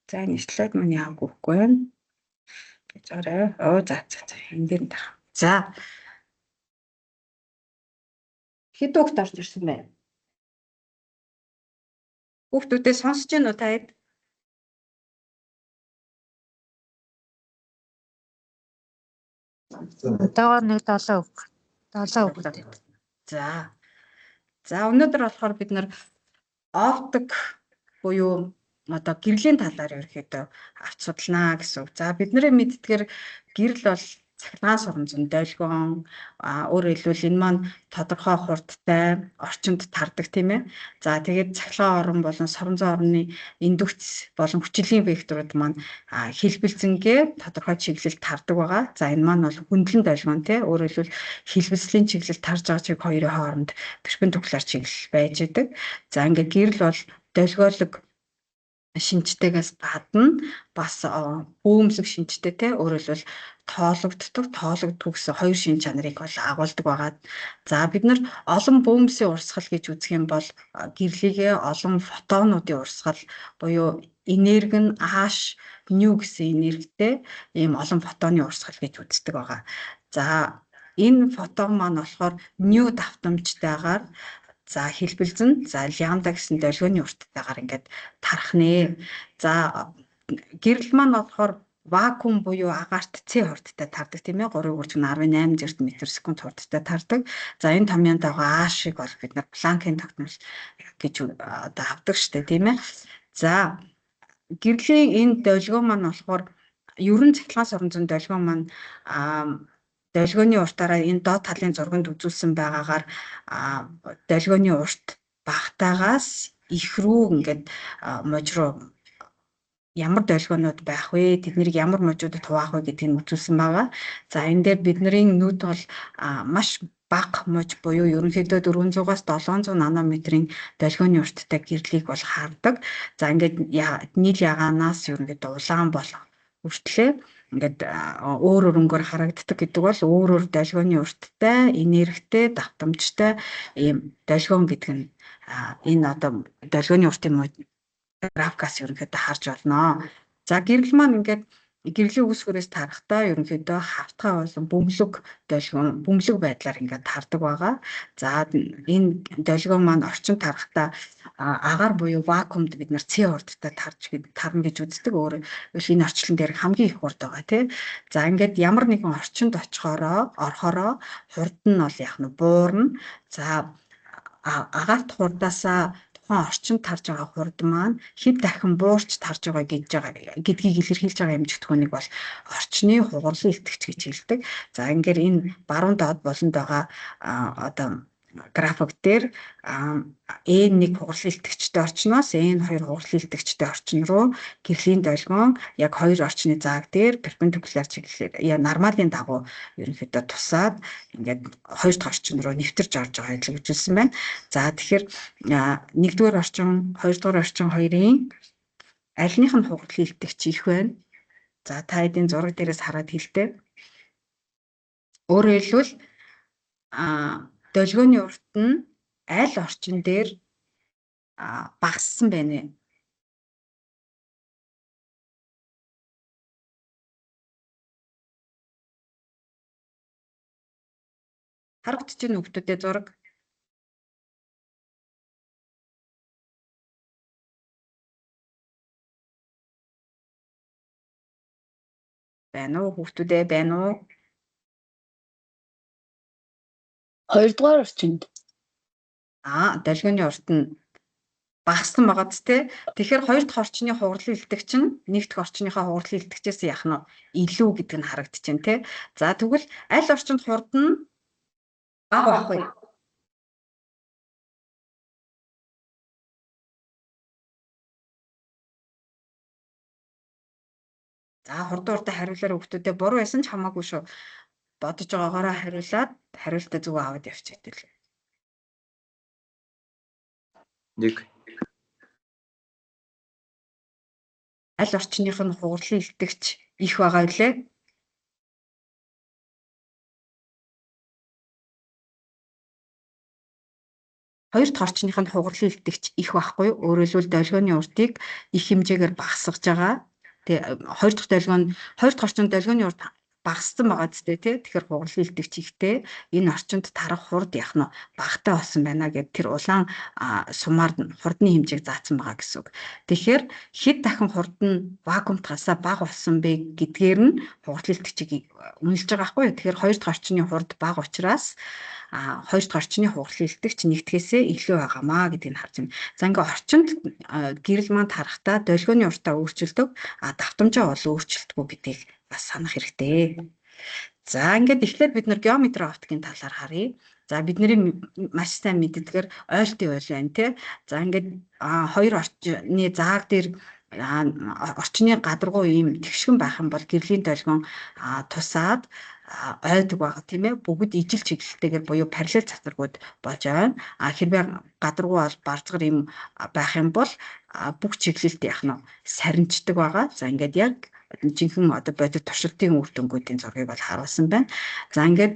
За энэ слайд маань яагаад өгөхгүй байна? Гэж орой. За энэ дээр тарах. За. Хэд хүүхд орж ирсэн бэ? Хүүхдүүдээ сонсож байна уу та хэд? Одоогоор нэг 7 хүүхэд. За өнөөдөр болохоор бид нар оптик буюу одоо гэрлийн талаар ерөөхдөө авч судалнаа гэсэн үг. За бидний мэддгээр гэрэл бол цахилгаан соромжон долгион өөрөөр хэлбэл энэ маань тодорхой хурдтай орчинд тардаг тийм ээ. За тэгээд цахилгаан орон болон соромжон орны индукц болон хүчирлийн векторууд маань хэлбэлзэнгээ тодорхой чиглэлд тардаг байгаа. За энэ маань бол хөндлөн долгион тий өөрөөр хэлбэл хэлбэлцлийн чиглэлд тарж байгаа чиг хоёрын хооронд перпендикуляр чиглэл байж идэг. За ингээд гэрэл бол долгиолог шинжтэйгээс гадна бас бөөмсөг шинжтэй те өөрөөр хэлбэл тоологддог гэсэн хоёр шинж чанарыг бол агуулдаг байгаа. За бид нар олон бөөмсийн урсгал гэж үзэх юм бол гэрлийгээ олон фотонуудын урсгал буюу энерги нь H nu гэсэн энергитэй ийм олон фотоны урсгал гэж үздэг байгаа. За энэ фотон маань болохоор nu давтамжтайгаар за хэлбэлзэн за лямбда гэсэн долгионы урттайгаар ингээд тарах нэ. За гэрэл маань болохоор вакуум буюу агаарт С хурдтай тардаг тийм ээ 3.18 зэрт метр секунд хурдтай тардаг. За энэ томьёон дагуу H-ыг бол бид нар Планкийн тогтмол гэж одоо авдаг штэ тийм ээ. За гэрлийн энэ долгион маань болохоор ерөн цахилгаан соромжон долгион маань долгионы уртаараа энэ доод талын зурганд үзүүлсэн байгаагаар долгионы урт багтаагаас их рүү ингээд можроо ямар долгионууд байх вэ? Тэднийг ямар можуудад хуваах вэ гэдгийг үзүүлсэн байгаа. За энэ дээр бидний нүд бол маш бага мож буюу ерөнхийдөө 400-аас 700 нанометрийн долгионы урттай гэрлийг бол хардаг. За ингээд нийл ягаанаас ерөнхийдөө улаан болох хүртлээ ингээд өөр өрөнгөөр харагддаг гэдэг бол өөр долгионы урттай, энергитэй, давтамжтай ийм долгион гэдэг нь энэ одоо долгионы уртын графикаас ерөнхийдөө харж байна. За гэрэл маань ингээд гэрлийн үүсвэрээс тарахтаа ерөнхийдөө хавтгай болон бөмбөлөг байдлаар ингээд тардаг байгаа. За энэ долгион маань орчин тарахтаа агаар буюу вакуумд бид нар С хурдтай тарна гэж үздэг. Өөрөөр энэ орчлон дээр хамгийн их хурд байгаа тий. За ингээд ямар нэгэн орчинд орохороо хурд нь бол яг нь буурна. За агаарт хурдаасаа орчинд тарж байгаа хурд маань хэд дахин буурч тарж байгаа гэдгийг илэрхийлж байгаа хэмжигдэхүүнийг бол орчны хугарлын илтгэгч гэж хэлдэг. За ингээд энэ баруун доод болонд байгаа одоо график дээр N1 хугарлын илтгэгчтэй орчноос N2 хугарлын илтгэгчтэй орчин руу гэрлийн долгион яг хоёр орчны зааг дээр перпендикуляр чиглэлээр нормалын дагуу ерөнхийдөө тусаад ингээд хоёр дахь орчин руу нэвтэрч орж байгаа гэж үзүүлсэн байна. За тэгэхээр нэгдүгээр орчин, хоёрдугаар орчин хоёрын альных нь хугарлын илтгэгч их байна. За та эдийн зураг дээрээс хараад хэлдэг. Өөрөөр хэлбэл долгионы урт нь аль орчин дээр багассан байна вэ? Харагдаж байна уу хүмүүстээ зураг? Байна уу хүмүүстээ байна уу? Хоёрдугаар орчинд. Долгионы урт нь багассан байгаа тест. Тэгэхээр хоёр дахь орчны хугарлын илтгэгч нь нэг дахь орчныхаа хугарлын илтгэгчээс яах нь илүү гэдэг нь харагдаж байна тий. За тэгвэл аль орчинд хурд нь бага байх вэ? За хурдан хариулаарай хүмүүстээ буруу байсан ч хамаагүй шүү. Бодож байгаагаараа хариулаад хариултаа зөв аваад явчихъя л. 1. Аль орчных нь хугарлын илтгэгч их байгаа үлээ? хоёр дахь орчных нь хугарлын илтгэгч их байхгүй. Өөрөөр хэлбэл долгионы уртыг их хэмжээгээр багасгаж байгаа. Тэгээ хоёр дахь орчинд долгионы урт багассан байгаа зү тий. Тэгэхээр хугарлын илтгэгч ихтэй энэ орчинд тарах хурд яах нь багатай болсон байна гэд тэр улаан сумаар хурдны хэмжээг заасан байгаа гэсэн үг. Тэгэхээр хэд дахин хурд нь вакуумтгасаа бага болсон бэ гэдгээр нь хугарлын илтгэгчийг үнэлж байгаа байхгүй. Тэгэхээр хоёр дахь орчны хурд бага учраас хоёр дахь орчны хугарлын илтгэгч нэгтгэхээсээ илүү байгаамаа гэдгийг харж байна. За ингээ орчинд гэрэл маань тарахтаа долгионы уртаа өөрчлөлдөг давтамжаа бол өөрчлөлтгүй гэдгийг бас санах хэрэгтэй. За ингээд эхлээд бид нар геометри оптикийн талаар харъя. За бидний маш сайн мэддгээр ойлтын ойл байна тий. За ингээд хоёр орчны зааг дээр орчны гадаргуу ийм тэгшгэн байх юм бол гэрлийн долгион тусаад ойдог байгаа тийм ээ. Бүгд ижил чиглэлтэйгээр буюу параллел цацрагууд болж байна. Хэрвээ гадаргуу бол барзгар ийм байх юм бол бүх чиглэлт яах нь сарничдаг байгаа. За ингээд яг жинхэнэ одоо бодит туршилтын үр дүнгуудын зургийг бол харуулсан байна. За ингээд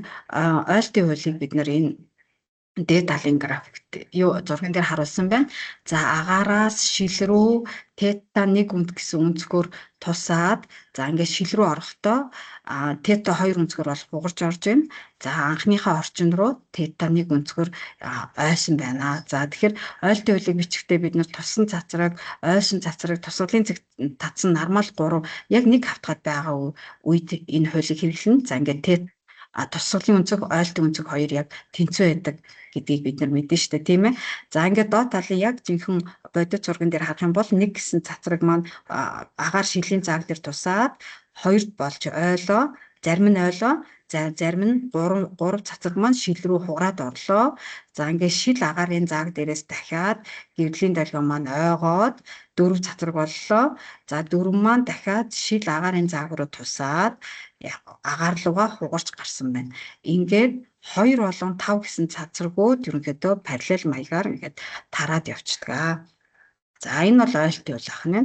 ойлтын хуулийг бид нар энэ дээд талын графикт зурган дээр харуулсан байна. За агаараас шил рүү тета 1 үнд гэсэн өнцгөр тусаад за ингээд шил рүү орохдоо тета 2 өнцгөр бол хугарч орж байна. За анхныхаа орчин руу тета 1 өнцгөр ойсон байна. За тэгэхээр ойлтын хуулийг бичихдээ бид нар туссан цацраг, ойсон цацраг, тусгалын татсан нормал 3 яг нэг хавтгад байгаа үед энэ хуулийг хэрэглэнэ. За ингээд тусгалын өнцөг, ойлтын өнцөг хоёр яг тэнцвэр байдаг гэдгийг бид нар мэднэ шүү дээ, тийм ээ. За ингээд доод талын яг жинхэнэ бодит зурган дээр харах юм бол нэг гэсэн цацраг маань агаар шилийн зааг дээр тусаад хоёрд болж ойлоо, зарим нь ойлоо, за зарим нь 3 цацраг маань шил рүү хугараад орлоо. За ингээд шил агаарын зааг дээрээс дахиад гэрлийн долгион маань ойгоод 4 цацраг боллоо. За 4 маань дахиад шил агаарын зааг руу тусаад агаар руугаа хугарч гарсан байна. Ингээд 2 болон 5 гэсэн цацрагууд ерөнхийдөө параллел маягаар ингээд тараад явчихдаг. За энэ бол ойлтын хууль ахна.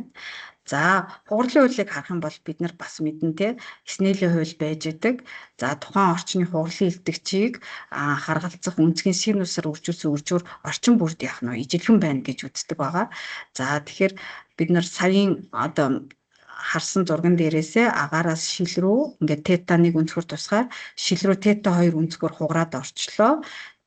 За хугарлын хуулийг харах юм бол бид нар бас мэднэ те Снеллийн хууль байж идэг. За тухайн орчны хугарлын илтгэгчийг харгалзах үнцгийн синусаар үржүүлсэн үржүүр орчин бүрд яах нь ижилхэн байна гэж үздэг байгаа. За тэгэхээр бид нар саяын одоо харсан зурган дээрээсээ агаараас шил рүү ингээд тета 1 өнцгөр тусгаар шил рүү тета 2 өнцгөр хугараад орчлоо.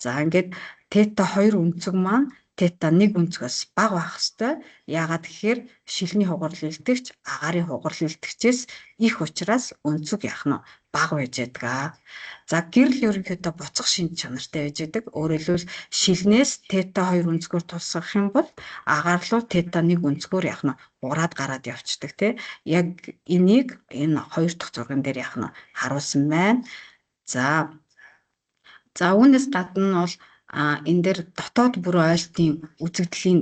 За ингээд тета 2 өнцөг маань тета 1 өнцгөөс бага байх хэвээр. Яагаад гэхээр шилний хугарлын илтгэгч агаарын хугарлын илтгэгчээс их учраас өнцөг яах нь бага байж байдаг. За гэрэл ерөнхийдөө буцах шинж чанартай байж байдаг. Өөрөөр хэлбэл шилнээс тета 2 өнцгөр тусгах юм бол агаар руу тета 1 өнцгөр яах нь ураад гараад явцдаг тий. Яг энийг энэ хоёр дахь зурган дээр яах нь харуулсан байна. За үүнээс гадна бол энэ дээр дотоод бүрэн ойлтын үзэгдлийн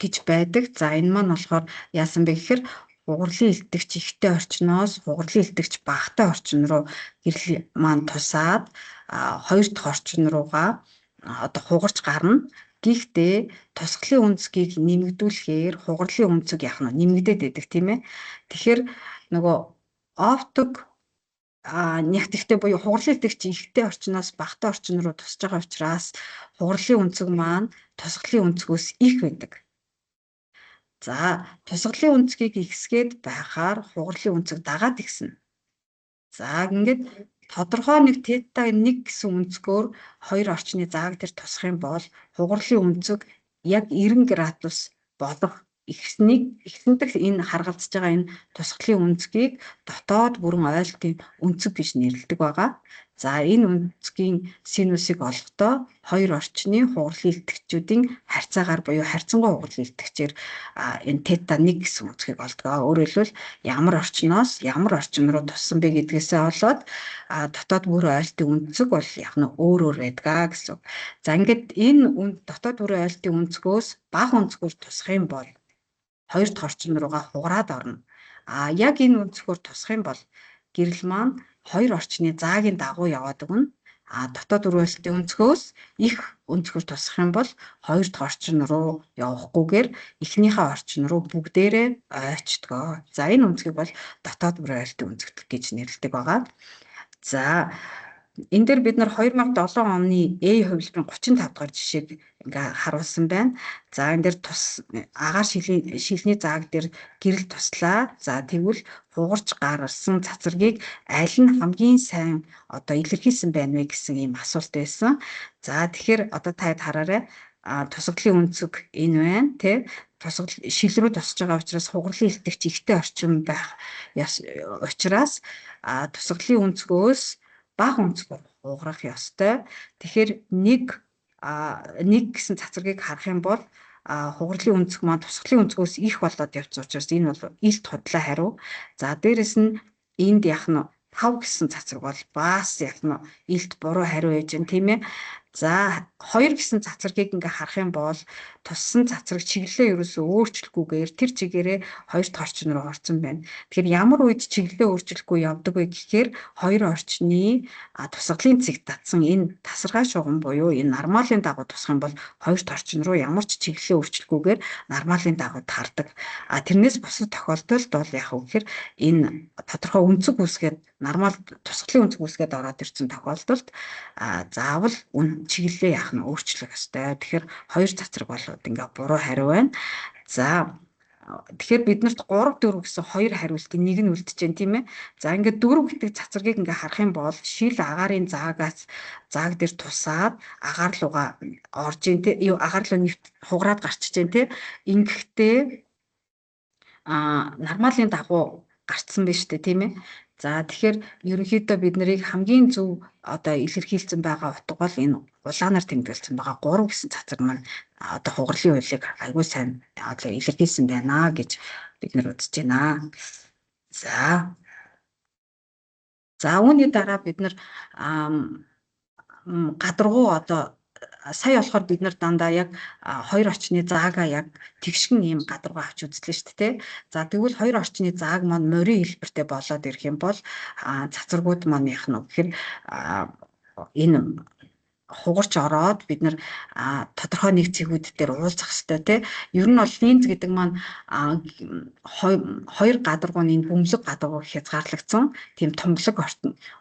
гэж байдаг. За энэ маань болохоор яасан бэ гэхээр хугарлын илтгэгч ихтэй орчноос хугарлын илтгэгч багатай орчин руу гэрэл маань тусаад хоёр дахь орчин руугаа одоо хугарч гарна. Гэхдээ тусгалын үнцгийг нэмэгдүүлэхээр хугарлын үнцэг яах нь нэмэгдээд байдаг тийм ээ. Тэгэхээр нөгөө оптик нэгтгэхдээ буюу хугарлын илтгэгч ихтэй орчноос багатай орчин руу тусаж байгаа учраас хугарлын үнцэг маань тусгалын үнцгөөс их байдаг. За тусгалын үнцгийг ихсгээд байхаар хугарлын үнцэг дагаад ихснэ. За ингээд тодорхой нэг тета 1 гэсэн үнцгөөр хоёр орчны зааг дээр тусах юм бол хугарлын үнцэг яг 90 градус болох ихсэндэх энэ харгалзаж байгаа энэ тусгалын үнцгийг дотоод бүрэн ойлтын үнцэг гэж нэрлэдэг байгаа. За энэ үнцгийн синусыг олохдоо хоёр орчны хугарлын илтгэгчүүдийн харьцаагаар буюу харьцангуй хугарлын илтгэгчээр энэ тета 1 гэсэн үнцгийг олдог. Өөрөөр хэлбэл ямар орчноос ямар орчин руу туссан бэ гэдгээсээ олоод дотоод бүрэн ойлтын үнцэг бол яг нь өөр байдаг гэсэн. За ингээд энэ дотоод бүрэн ойлтын үнцгөөс бага үнцгөр тусах юм бол хоёр дахь орчин руугаа хугараад орно. Яг энэ үнцгөр тусах юм бол гэрэл маань хоёр орчны заагийн дагуу яваад өгнө. Дотоод бүрэн ойлтын үнцгөөс их үнцгөр тусах юм бол хоёр дахь орчин руу явахгүйгээр эхнийхээ орчин руу бүгдээрээ ойчдгоо. За энэ үнцгийг бол дотоод бүрэн ойлтын үнцэг гэж нэрлэдэг байгаа. За энэ дээр бид нар 2007 оны A хувилбарын 35 дахь жишээг ингээ харуулсан байна. За энэ дээр тус агаар шилний зааг дээр гэрэл туслаа. За тэгвэл хугарч гарсан цацрагийг аль нь хамгийн сайн одоо илэрхийлсэн байна вэ гэсэн ийм асуулт байсан. За тэгэхээр одоо та хараарай. Тусгалийн өнцөг энэ байна тий. Шил рүү тусаж байгаа учраас хугарлын илтгэгч ихтэй орчин байх учраас тусгалийн өнцгөөс бага өнцгөөр хугарах ёстой. Тэгэхээр нэг гэсэн цацрагийг харах юм бол хугарлын өнцөг маань тусгалийн өнцгөөс их болоод явц учраас энэ бол илт худлаа хариу. За дээрэс нь энд яг нь 5 гэсэн цацраг бол бас яг нь илт буруу хариу байж гэн тийм ээ. За 2 гэсэн цацрагийг ингээ харах юм бол туссан цацраг чиглэлээ ерөөсөө өөрчлөхгүйгээр тэр чигээрээ 2 дахь орчин руу орсон байна. Тэгэхээр ямар үед чиглэлээ өөрчлөхгүй явдаг вэ гэхээр 2 орчны тусгалын цэг татсан энэ тасархай шугам буюу энэ нормалын дагуу тусах юм бол 2 дахь орчин руу ямар ч чиглэлээ өөрчлөхгүйгээр нормалын дагуу таардаг. Тэрнээс бусад тохиолдолд бол яг үгээр энэ тодорхой өнцөг үүсгээд нормал тусгалын өнцөг үүсгээд ороод ирсэн тохиолдолд заавал чиглэлээ яах нь өөрчлөх ёстой. Тэгэхээр 2 цацраг болоод ингээ буруу хариу байна. За тэгэхээр биднэрт 3 4 гэсэн 2 хариултын нэг нь үлдчихээн тийм ээ. За ингээд 4 гэдэг цацрагийг ингээ харах юм бол шил агаарын зааг дээр тусаад агаар руугаа орж ийн тий. Агаар руу нэвт хугараад гарчиж जैन тий. Ингэхдээ нормалын дагуу гарцсан байна шүү дээ тийм ээ. За тэгэхээр ерөнхийдөө бид нарыг хамгийн зөв одоо илэрхийлсэн байгаа утга бол энэ улаанаар тэмдэглэсэн байгаа 3 гэсэн цацраг маань одоо хугарлын хуулийг аягүй сайн одоо илэрхийлсэн байна гэж бид нар үзэж байна. За үүний дараа бид нар гадаргуу одоо сая болохоор бид нар дандаа яг 2 орчны заагаа яг тэгшгэн ийм гадаргуу авч үзлээ шүү дээ. За тэгвэл 2 орчны зааг маань морин хэлбэртэй болоод ирэх юм бол цацрагууд маань яах нь вэ гэхээр энэ хугарч ороод бид нар тодорхой нэг цэгүүд дээр уулзах хэрэгтэй тий. Ер нь бол линз гэдэг маань 2 гадаргууны бөмбөлөг гадаргуу хязгаарлагдсан тийм томглог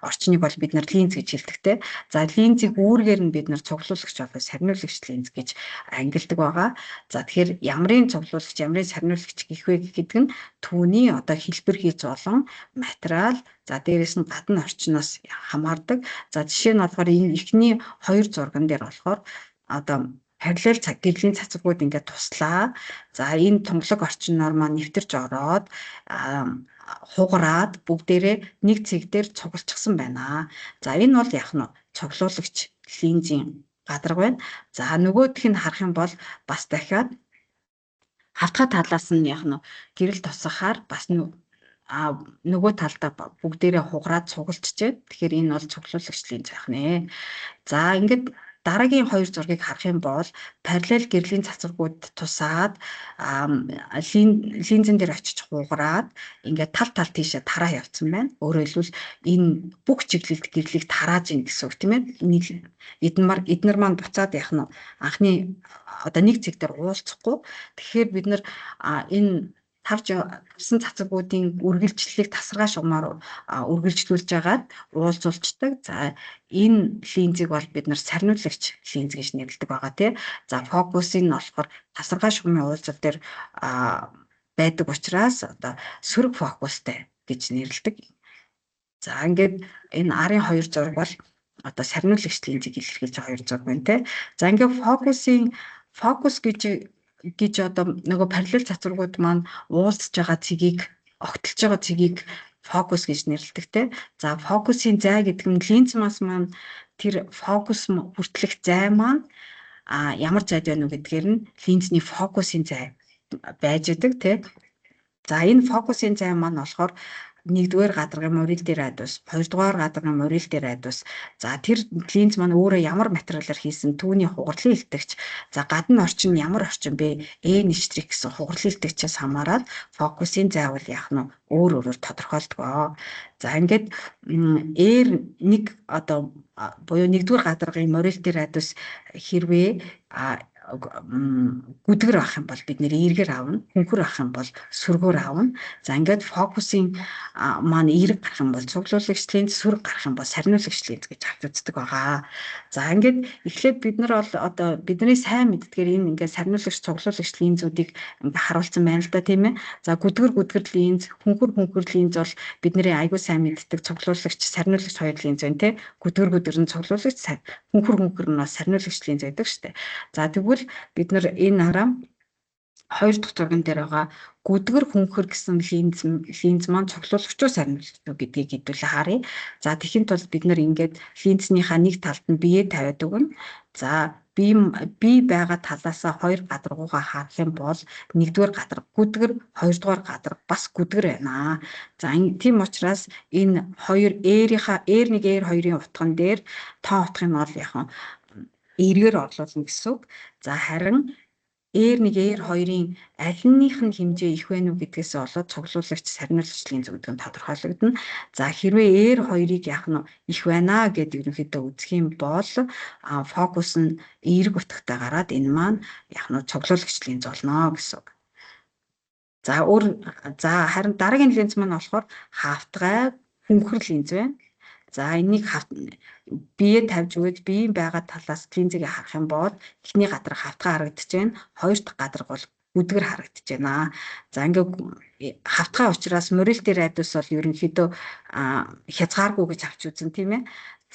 орчныг бол бид нар линз гэж хэлдэг тий. За линзийг үүргээр нь бид нар цуглуулагч болоо сарниулагч линз гэж ангилдаг байгаа. За тэгэхээр ямрын цуглуулагч, ямрын сарниулагч гэх вэ гэдэг нь түүний одоо хэлбэр хийж олон материал за дээрэс нь гадна орчноос хамаардаг. За жишээ нь болохоор энэ эхний 2 зурган дээр болохоор одоо параллел гэрлийн цацрагууд ингээд туслаа. За энэ томглог орчноор маань нэвтэрч ороод хугараад бүгдээрээ нэг цэг дээр цуглчихсан байна. За энэ бол яг нь цуглуулагч линзийн гадарга байна. За нөгөөх нь харах юм бол бас дахиад хавтгай талаас нь яг нь гэрэл тусахаар бас нөгөө талдаа бүгдээрээ хугараад цуглчжээ. Тэгэхээр энэ бол цуглуулагч линз байх нэ. За ингээд дараагийн 2 зургийг харах юм бол параллел гэрлийн цацрагууд тусаад линзэн дээр очиж хугараад ингээд тал тийшээ тараа явцсан байна. Өөрөөр хэлбэл энэ бүх чиглэлд гэрлийг тарааж ийн гэсэн үг тийм ээ. Эднэр маань буцаад яах нь анхны одоо нэг цэг дээр уулзахгүй. Тэгэхээр бид нар энэ тарж авсан цацрагуудын үргэлжлэлийг тасархай шугамаар үргэлжлүүлж агаад уулзуулцдаг. За энэ линзийг бол бид нар сарниулагч линз гэж нэрлэдэг байгаа тий. За фокусыг нь болохоор тасархай шугамын уулзал дээр байдаг учраас одоо сөрөг фокустай гэж нэрлэдэг. За ингээд энэ арын 2 зураг бол одоо сарниулагч линзийг илэрхийлж байгаа 2 зураг байна тий. За ингээд фокус гэж одоо нөгөө параллел цацрагууд маань уулзж байгаа цэгийг огтлж байгаа цэгийг фокус гэж нэрлэдэг те. За фокусын зай гэдэг нь линз мас маань тэр фокус хүртэлх зай маань ямар зайд байна уу гэдгээр нь линзний фокусын зай байж идэг те. За энэ фокусын зай маань болохоор 1-р гадаргын морил дээр айдус, 2-р гадаргын морил дээр айдус. За тэр линз маань өөрөө ямар материалаар хийсэн түүний хугарлын илтгэгч. За гадна орчин ямар орчин бэ? N' гэсэн хугарлын илтгэгчээс хамаарат фокусын зайвал яах нь өөр тодорхойлдог. За ингээд R1 одоо буюу 1-р гадаргын морил дээр айдус хэрвээ гүдгэр авах юм бол бид нэр эргэр авна, хөнгөр авах юм бол сүргээр авна. За ингээд фокусын маань эрг гарах юм бол цуглуулагч линз, сүрэг гарах юм бол сарниулагч линз гэж авч үздэг байгаа. За ингээд эхлээд бид нар бол одоо бидний сайн мэддгээр энэ ингээд сарниулагч, цуглуулагч линзүүдийг ингээд харуулсан байна л да, тийм ээ. За гүдгэр линз, хөнгөр линз бол бидний айгүй сайн мэддэг цуглуулагч, сарниулагч хоёр линз байна, тийм. Гүдгэр нь цуглуулагч, хөнгөр нь бас сарниулагч линз байдаг шүү дээ. За тэгвэл бид нар энэ хараа хоёр дахь зурган дээр байгаа гүдгэр хөнгөр гэсэн линз маань цуглуулагчуу сарниулагчуу гэдгийг хэдүүлээ харъя. За тэгэхин тулд бид нар ингээд линзнийхаа нэг талд нь бие тавиад өгнө. За бие байгаа талаасаа хоёр гадаргуугаа харах юм бол нэгдүгээр гадарга гүдгэр, хоёрдугаар гадарга бас гүдгэр байна. За тийм учраас энэ хоёр R1, R2-ын утган дээр тоо утгыг нь бол яг эргээр орлуулна гэсэн үг. За харин R1, R2-ын аль нөх нь хэмжээ их вэ нү гэдгээс болоод цуглуулагч, сарниулагч линз гэдэг нь тодорхойлогдно. За хэрвээ R2-ыг яах нь их байна гэдэг ерөнхийдөө үзэх юм бол фокус нь эрг утгатай гараад энэ маань яах нь цуглуулагч линз болно гэсэн үг. За харин дараагийн линз маань болохоор хавтгай хөнгөр линз байна. За энийг бие тавьж өгөөд биеийн байгаа талаас линзийг харах юм бол эхний гадарга хавтгай харагдаж байна. Хоёр дахь гадарга бол гүдгэр харагдаж байна. За ингээ хавтгай учраас морил дээр айдус бол ерөнхийдөө хязгааргүй гэж авч үзэн, тийм ээ.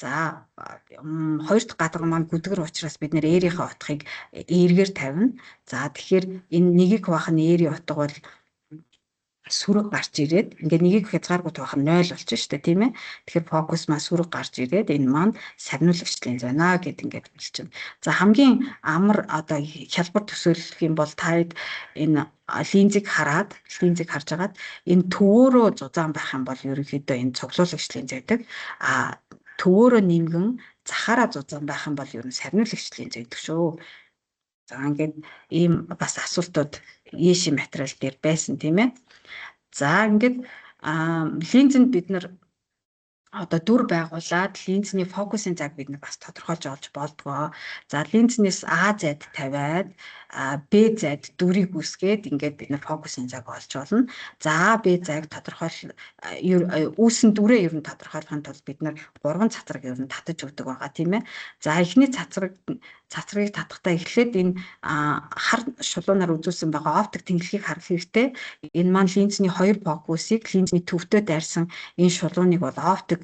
За хоёр дахь гадарга маань гүдгэр учраас бид нэр R-ийн утгыг эргээр тавина. За тэгэхээр энэ нэгийг хуваах нь R-ийн утга бол сүрэг гарч ирээд ингээд нэгийг хязгааргүй тавах нь 0 болчих шүү дээ, тийм ээ. Тэгэхээр фокус маань сүрэг гарч ирээд энэ маань сарниулагч линз байна гэд ингээд хэлчихнэ. За хамгийн амар одоо хялбар төсөөлөх юм бол та энэ линзийг харж агаад энэ төвөөрөө зузаан байх юм бол ерөнхийдөө энэ цуглуулагч линз байдаг. Төвөөрөө нимгэн захаараа зузаан байх юм бол ер нь сарниулагч линз байдаг шүү. За ингээд ийм бас асуултууд ЕШ материал дээр байсан, тийм ээ. За ингээд линзэнд бид нар одоо дүр байгуулад линзний фокусын цаг бид нар бас тодорхойлж олж болдгоо. За линзнээс А зайд тавиад Б зайд дүрийг үүсгээд ингээд бид нар фокусын цаг олж болно. За Б зайг тодорхойлох үүсэн дүрээ ер нь тодорхойлохын тулд бид нар 3 цацраг ер нь татаж өгдөг байгаа, тийм ээ. За эхний цацрыг татахтаа эхлээд энэ хар шулуунаар үзүүлсэн байгаа оптик тэнглэгийг харах хэрэгтэй. Энэ маань линзний хоёр фокусыг линзний төвдөө дайрсан энэ шулууныг бол оптик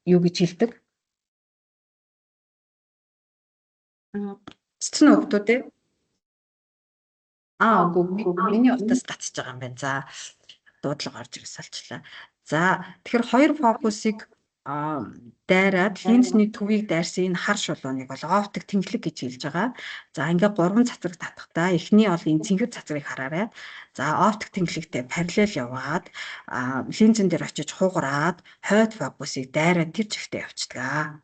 юу гэж хэлдэг? Цэцэн өгдөө дээ. Миний утас татчих байгаа юм байна. За дуудлага орж ирсэн салчлаа. За тэгэхээр хоёр фокусыг дайраад линзний төвийг дайрсан энэ хар шулууныг бол оптик тэнглэг гэж хэлж байгаа. За ингээд 3 цацраг татахдаа эхний бол энэ цэнхэр цацрыг хараарай. За оптик тэнглэгтэй параллел яваад линзэн дээр очиж хугараад хойд фокусыг дайраад тэр чигтээ явчихдаг.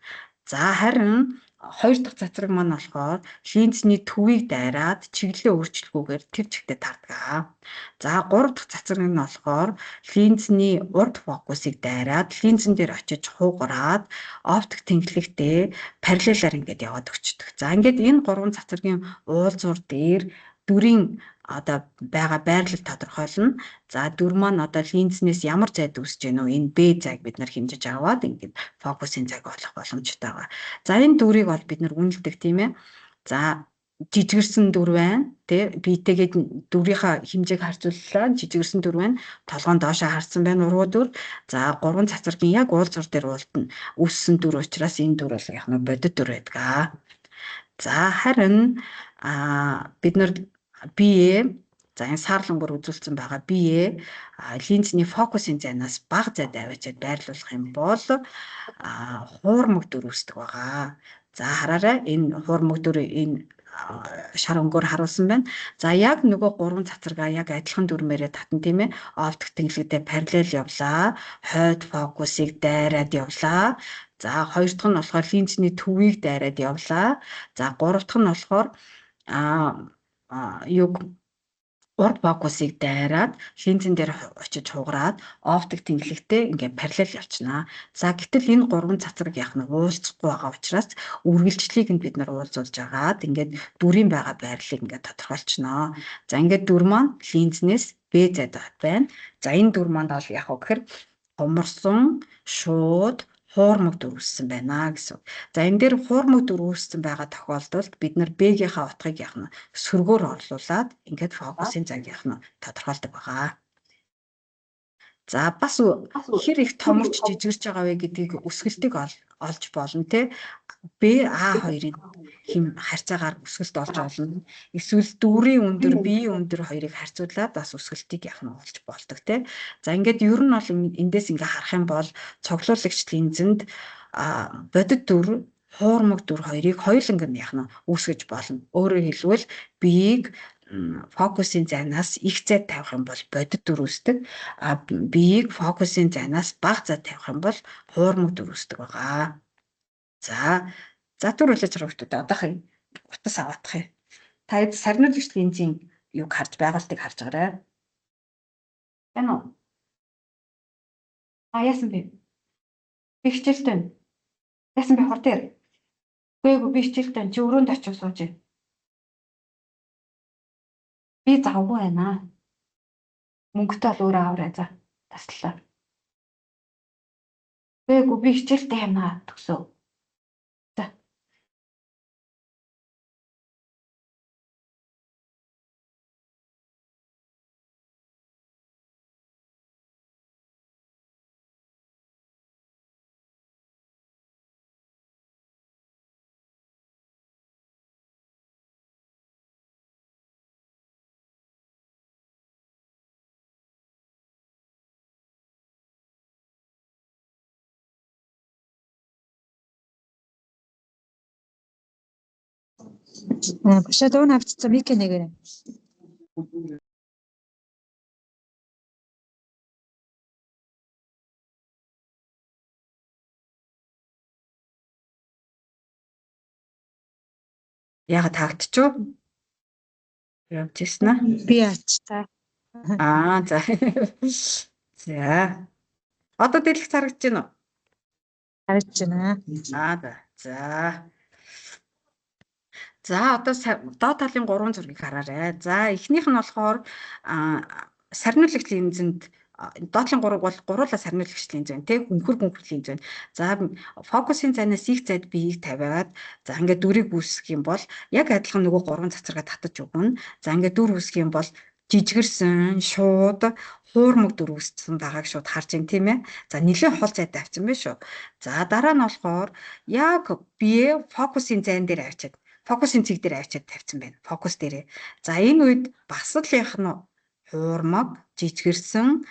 За харин хоёр дахь цацраг маань болохоор линзний төвийг дайраад чиглэлээ өөрчлөхгүйгээр тэр чигтээ таардаг. За гурав дахь цацраг нь болохоор линзний урд фокусыг дайраад линзэн дээр очиж хугараад оптик тэнглэгтэй параллелаар ингээд яваад өгчдөг. За ингээд энэ 3 цацрагийн уулзуур дээр дүрийн одоо байгаа байрлал тодорхойлно. За дүр маань одоо линзнээс ямар зайд үүсэж гэнэ үү? Энэ Б зайг бид нар хэмжиж аваад ингээд фокусын цаг олох боломжтой байгаа. За энэ дүрийг бол бид нар үнэлдэг, тийм ээ. За жижигэрсэн дүр байна, тий. Битэйгээ дүрийнхаа хэмжээг харьцууллаа. Жижигэрсэн дүр байна. Толгоон доошоо харсан байна, уруу дүр. За 3 цацрагийн яг уулзуур дээр уултна үүссэн дүр учраас энэ дүр бол яг нэг бодит дүр байдаг. За харин бид нар бие, за энэ саарлангуур үзүүлсэн байгаа бие линзний фокусын зайнаас бага зайд аваачаад байрлуулах юм бол хуурмаг дүр үүсдэг байгаа. За хараарай, энэ хуурмаг дүр энэ шар өнгөөр харуулсан байна. За яг нөгөө 3 цацрагаа яг адилхан дүрмээрээ татна, тийм ээ. Оптик тэнглэгтэй параллел явлаа. Хойд фокусыг дайраад явлаа. За хоёр дахь нь болохоор линзний төвийг дайраад явлаа. За гурав дахь нь болохоор урд фокусыг дайраад линзэн дээр очиж хугараад оптик тэнхлэгтээ ингээ параллел явчихна. За гэтэл энэ гурван цацраг яах нь уулзахгүй байгаа учраас үргэлжлэлийг нь бид нар уулзуулж агаад ингээд дүрийн байгаа байрлалыг ингээд тодорхойлчихно. За ингээд дүр маань линзнээс BZ байна. За энэ дүр маань бол яах вэ гэхээр томорсон, шууд хуурмаг дүр үүссэн байна гэсэн. За энэ дээр хуурмаг дүр үүссэн байгаа тохиолдолд бид нар B-гийнхаа утгыг яах нь сөргөөр орлуулад ингээд фокусын цаг яах нь тодорхойлдог байгаа. За бас хэр их томорч жижигэрч байгаа вэ гэдгийг өсгөлтийг олж болно те. BA2-ын хим харьцаагаар өсгөлт олж олно. Эсвэл дүрийн өндөр, B өндөр хоёрыг харьцуулаад бас өсгөлтийг яах нь олж болдог те. За ингээд ер нь бол эндээс ингээ харах юм бол цоглуулагч линзэнд бодит дүр, хуурмаг дүр хоёрыг хоёуланг нь яах нь үүсгэж болно. Өөрөөр хэлбэл B-ийг фокусын зайнаас их зайд тавих юм бол бодит дүр үүсдэг. B-ийг фокусын зайнаас бага зайд тавих юм бол хуурмаг дүр үүсдэг байгаа. За түрүүлж байгаа хүмүүст одоохын утас аваадах юм. Та сарниулагч линзийн юг харж байгуултыг харж байгаарай. Байна уу? Яасан бэ? Би хичээлтэй байна. Яасан бэ хор дээр? Үгүй би хичээлтэй байна. Чи өрөөнд очиж сууж. Би завгүй байна. Мөнгөтэй бол өөрөө авраа за. Таслаа. Үгүй би хичээлтэй байна төгсөө. Башаа дуун авчихсан мик нэгээрээ. Яагаад таагдчихв? Явчихсан аа? Би ачтаа. За. За. Одоо дэлгэх харагдаж байна уу? Харагдаж байна. За одоо доод талын 3 зургийг хараарай. За эхнийх нь болохоор сарниулагч линзэнд доотлын 3 бол гуруула сарниулагч линз байна тий хөнхөр линз байна. За фокусын зайнаас их зайд биеийг тавиад за ингээд дүрийг үүсгэх юм бол яг адилхан нөгөө 3 цацрагаа татаж өгнө. За ингээд дүр үүсгэх юм бол жижигэрсэн, шууд, хуурмаг дүр үүссэн байгааг шууд харж байна тийм ээ. За нэлээд хол зайд авчихсан байна шүү. За дараа нь болохоор яг бие фокусын зайн дээр авчиад фокусын цэг дээр авчиад тавьсан байна. Фокус дээрээ. За энэ үед бас л яах нь хуурмаг, жижигэрсэн,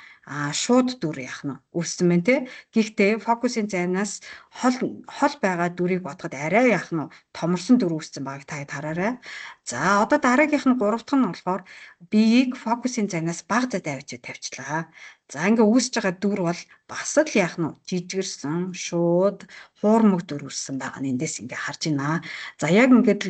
шууд дүр яах нь үүссэн байна те. Гэхдээ фокусын зайнаас хол байгаа дүрийг бодоход арай яах нь томорсон дүр үүссэн байгааг та хараарай. За одоо дараагийнх нь 3 дахь нь болохоор биеийг фокусын зайнаас бага зайд авчиад тавьчлаа. За ингээ үүсэж байгаа дүр бол бас л яах нь жижигэрсэн, шууд, хуурмаг дүр үүссэн байгаа нь эндээс ингээ харж байна. За яг ингээд